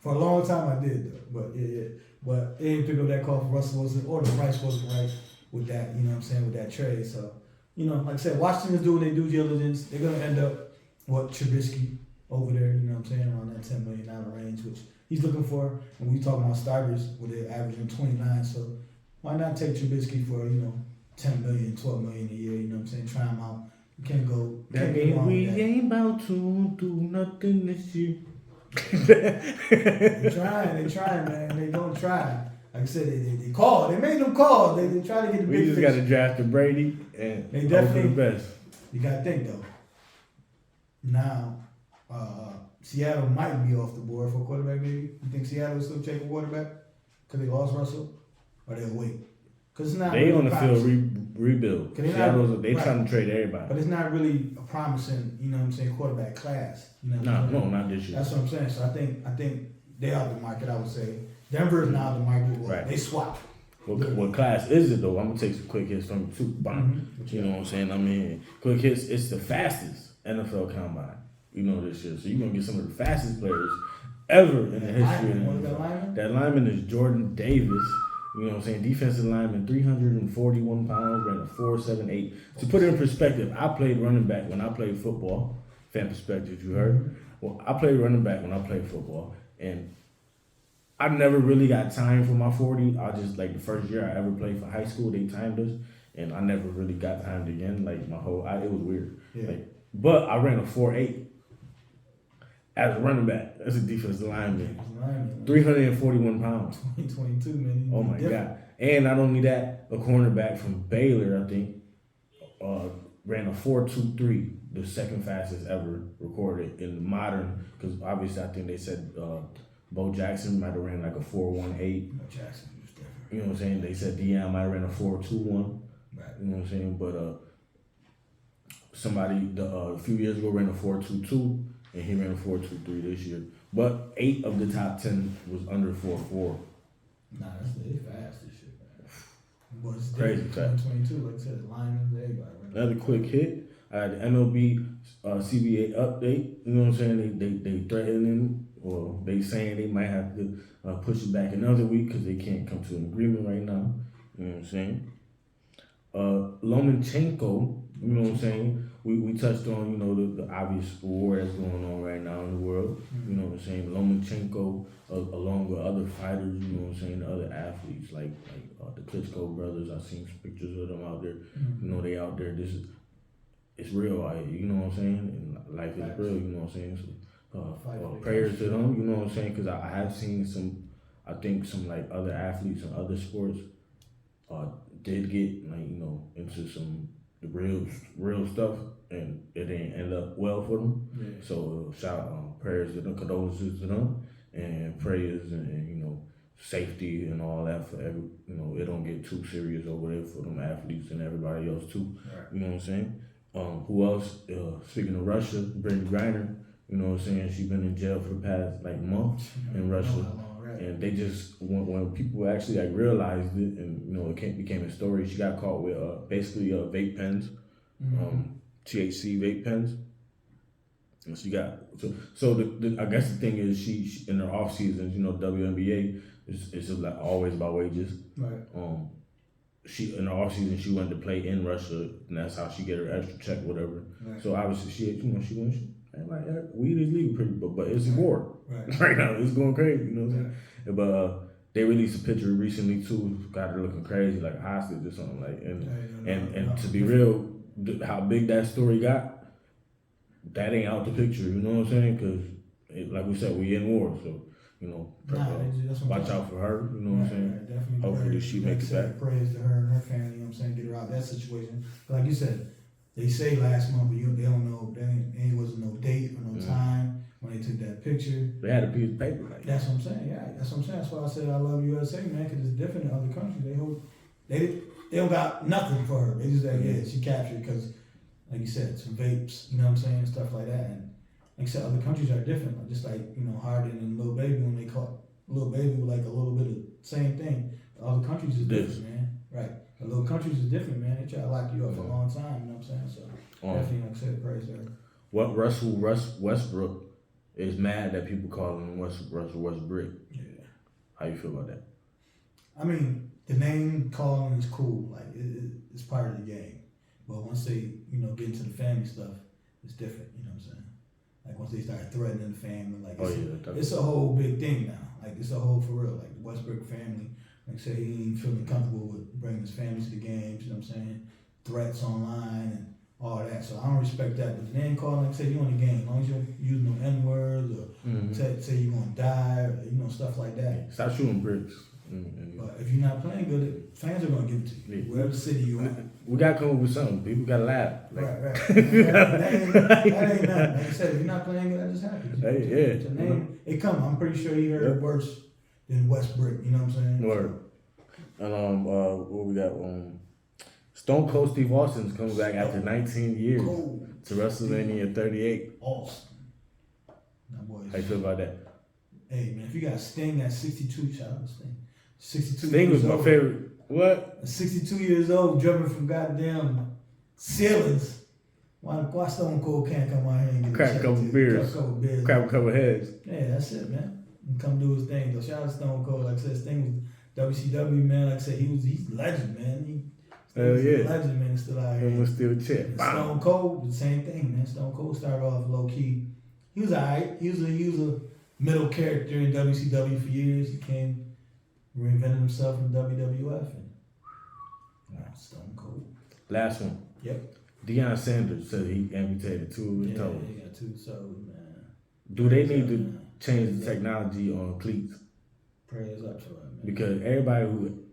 For a long time I did though. But yeah. But they didn't pick up that call for Russell Wilson, or the price wasn't right with that. You know what I'm saying, with that trade. So, like I said, Washington's doing their due diligence. They're gonna end up Trubisky over there, you know what I'm saying, around that $10 million range, which he's looking for. And we talking about starters where they're averaging 29, so why not take Trubisky for, $10 million, $12 million a year, you know what I'm saying, try him out. You can't go That wrong means with we that. ain't about to do nothing this year. They trying, man. They gonna try. Like I said, they called. They made them call. They try to get the We big just fish. got to draft the Brady and They hope for definitely- the best. You gotta think though. now Seattle might be off the board for a quarterback. Maybe you think Seattle will still take a quarterback because they lost Russell, or they'll wait? Because it's not. They really on the field promising. rebuild. They Trying to trade everybody. But it's not really a promising, you know what I'm saying, quarterback class. You know what I'm saying? No, not this year. That's what I'm saying. So I think they are the market. I would say Denver is now the market. Well, Right. They swap. What class is it though? I'm gonna take some quick hits from you too. You know what I'm saying? I mean, quick hits. It's the fastest NFL combine. You know this year, so you're gonna get some of the fastest players ever in the history of the NFL. That lineman is Jordan Davis. You know what I'm saying? Defensive lineman, 341 pounds, ran a 4.78. To put it in perspective, I played running back when I played football. Fan perspective, you heard? Well, I played running back when I played football, and I never really got timed for my 40. I just, like, the first year I ever played for high school, they timed us, and I never really got timed again. Like, it was weird. Yeah. But I ran a 4.8 as a running back. That's a defensive lineman. 341 pounds. 2022, man. Oh my God. And not only that, a cornerback from Baylor, I think, ran a 4.23, the second fastest ever recorded in the modern, because obviously I think they said Bo Jackson might have ran like a 4.18. Bo Jackson was different. You know what I'm saying? They said Deion might have ran a 4.21. Right. You know what I'm saying? But somebody a few years ago ran a 4.22, and he ran a 4.23 this year. But 8 of the top 10 was under 4.4. Nah, they fast this shit, man. But it's Crazy fast. 2022, like I said, linemen, everybody. Another quick hit. I had the MLB CBA update. You know what I'm saying? They threatening, or they saying they might have to push it back another week because they can't come to an agreement right now. You know what I'm saying? Lomachenko, you know what I'm saying? We touched on, you know, the obvious war that's going on right now in the world. You know what I'm saying? Lomachenko, along with other fighters, you know what I'm saying, the other athletes, like the Klitschko brothers. I've seen some pictures of them out there. You know, they out there. It's real, you know what I'm saying? And life is real, you know what I'm saying? So prayers to them, you know what I'm saying? Because I have seen some like other athletes and other sports did get, like, you know, into some the real stuff, and it didn't end up well for them. Yeah. So prayers to them, condolences to them, and prayers and you know, safety and all that for every, you know, it don't get too serious over there for them athletes and everybody else too. Right. You know what I'm saying? Who else? Speaking of Russia, Brittany Griner. You know what I'm saying? She's been in jail for the past like month in Russia. And they just, when people actually like realized it, and you know, it became a story. She got caught with basically vape pens, THC vape pens. And she got so I guess the thing is she in her off seasons, you know, WNBA is just like always about wages. Right. She in her off season she went to play in Russia, and that's how she get her extra check, whatever. Right. So obviously she went. And like weed is legal, pretty, but it's war right now. It's going crazy, you know what I'm saying? But they released a picture recently too, got her looking crazy, like a hostage or something, like. And to be real, how big that story got, that ain't out the picture. You know what I'm saying? Because like we said, we in war, so you know, watch out for her. You know what I'm saying? Definitely. Hopefully she makes it back. Prayers to her and her family. You know what I'm saying? Get her out of that situation. But like you said. They say last month, but they don't know. There wasn't no date or no time when they took that picture. They had a piece of paper like that. That's what I'm saying. Yeah, that's what I'm saying. That's why I said I love USA, man, because it's different in other countries. They don't got nothing for her. They just like, yeah, she captured because, like you said, some vapes, you know what I'm saying, stuff like that. And like I said, other countries are different. Like, just like, you know, Harden and Lil Baby, when they caught Lil Baby with like a little bit of same thing. Other countries is different, man. Right. The little countries is different, man. They try to lock you up for a long time, you know what I'm saying? So definitely, like I said, praise her. What Russell Westbrook is mad that people call him Russell Westbrook. Yeah. How you feel about that? I mean, the name calling is cool. Like it's part of the game. But once they, you know, get into the family stuff, it's different. You know what I'm saying? Like once they start threatening the family, like it's a whole big thing now. Like it's a whole for real. Like the Westbrook family. Like say he ain't feeling comfortable with bringing his family to the games, you know what I'm saying? Threats online and all that. So I don't respect that. But the name calling, like say you on the game, as long as you don't use no N-words or say you're gonna die or, you know, stuff like that. Stop shooting bricks. But if you're not playing good, fans are gonna give it to you. Yeah. Wherever city you are. We gotta come up with something. People gotta laugh. Like, Right. That ain't nothing. Like I said, if you're not playing good, that just happens. Hey, yeah. It's a name. It come. I'm pretty sure he heard worse than Westbrook. You know what I'm saying? Word. And what we got? Stone Cold Steve Austin's coming back after 19 years to WrestleMania 38. Awesome. That boy. How you feel about that? Hey man, if you got Sting at 62, shout out to Sting. 62. Sting was years my old. favorite. What? 62 years old, jumping from goddamn ceilings. Why Stone Cold can't come out here and get Crack a couple beers. Crap a couple heads. Yeah, that's it, man. And come do his thing though. Shout out to Stone Cold. Like I said, Sting was WCW, man. Like I said, he's a legend, man. Hell He's yeah. a legend, man. Still out here. He was still chip. And Stone Cold, the same thing, man. Stone Cold started off low key. He was alright. He was a middle character in WCW for years. He reinvented himself in WWF, and Stone Cold. Last one. Yep. Deion Sanders said he amputated 2 of his toes. He got 2 toes, man. Do they need to change the technology on cleats? Prayers up to him, man. Because everybody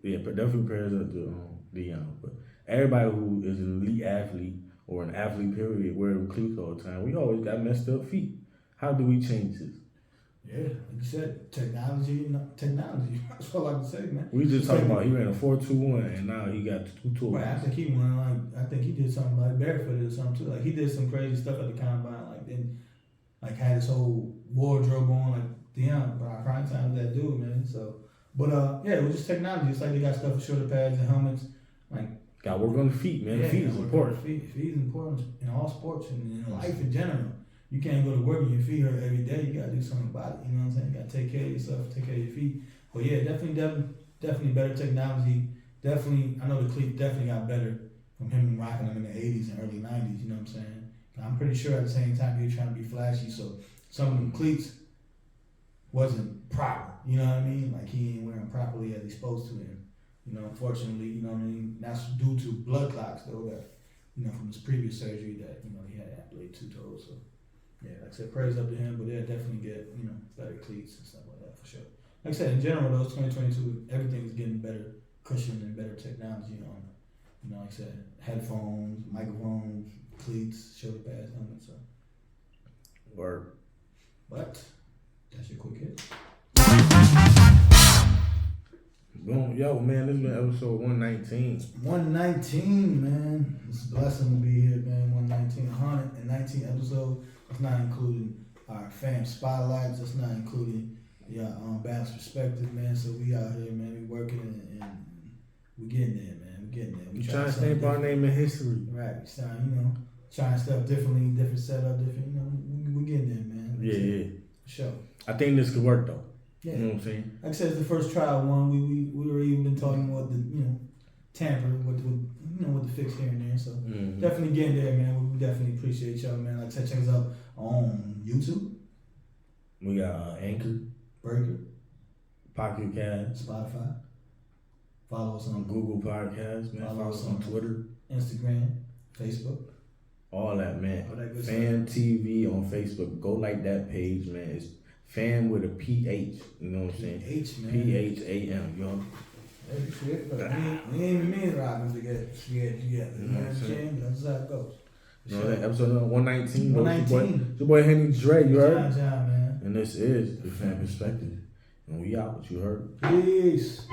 definitely prayers up to Deion, but everybody who is an elite athlete or an athlete period wearing cleats all the time, we always got messed up feet. How do we change this? Yeah, like you said, technology. That's all I can say, man. We just talking about he ran a 4.21 and now he got 2 toes. Right, I think he won. I think he did something like barefooted or something too. Like he did some crazy stuff at the combine. Like had his whole wardrobe on. Like Deion, but prime time was that dude, man. So, but yeah, it was just technology. It's like they got stuff for shoulder pads and helmets. Like got to work on the feet, man. yeah, Feet is important. Feet is important in all sports and in life in general. You can't go to work and your feet hurt every day. You gotta do something about it. You know what I'm saying? You gotta take care of yourself, take care of your feet. But yeah, definitely better technology. Definitely, I know the cleat definitely got better from him rocking them in the 80s and early 90s. You know what I'm saying? And I'm pretty sure at the same time he was trying to be flashy, so some of them cleats wasn't proper. You know what I mean? Like he ain't wearing properly as he's supposed to. And you know, unfortunately, you know what I mean. That's due to blood clots though. That from his previous surgery that he had amputated 2 toes. So. Yeah, like I said, praise up to him, but they'll definitely get, better cleats and stuff like that for sure. Like I said, in general, those 2022, everything's getting better cushion and better technology on, like I said, headphones, microphones, cleats, shoulder pads, helmets, so. Word. But, that's your quick hit. Boom. Yo, man, this has been episode 119. 119, man. It's a blessing to be here, man. 119 episodes. That's not including our fam spotlights. That's not including the Balanced Perspective, man. So we out here, man. We working and we getting there, man. We getting there. We trying to stamp our name in history. Right. Trying stuff differently, different setup, different. We getting there, man. Yeah. For sure. I think this could work though. Yeah. You know what I'm saying? Like I said, it's the first trial one. We were even been talking about the tampering with the fix here and there. So definitely getting there, man. We definitely appreciate y'all, man. Like I said, check us out on YouTube. We got Anchor, Breaker, Pocket Cast, Spotify. Follow us on Google Podcasts, man. Follow us on Twitter, Instagram, Facebook. all that, man. All that good Pham TV on Facebook. Go like that page, man. It's Pham with a PH. You know what I'm saying? H, man. PHAM, yo. Hey, shit, look, we ain't even mean Robin to get together. You know what I'm saying? That's how it goes. You know that episode 119. 119. Your boy Henry Dre, you heard? John, man. And this is the Pham Perspective. And we out, what you heard? Peace.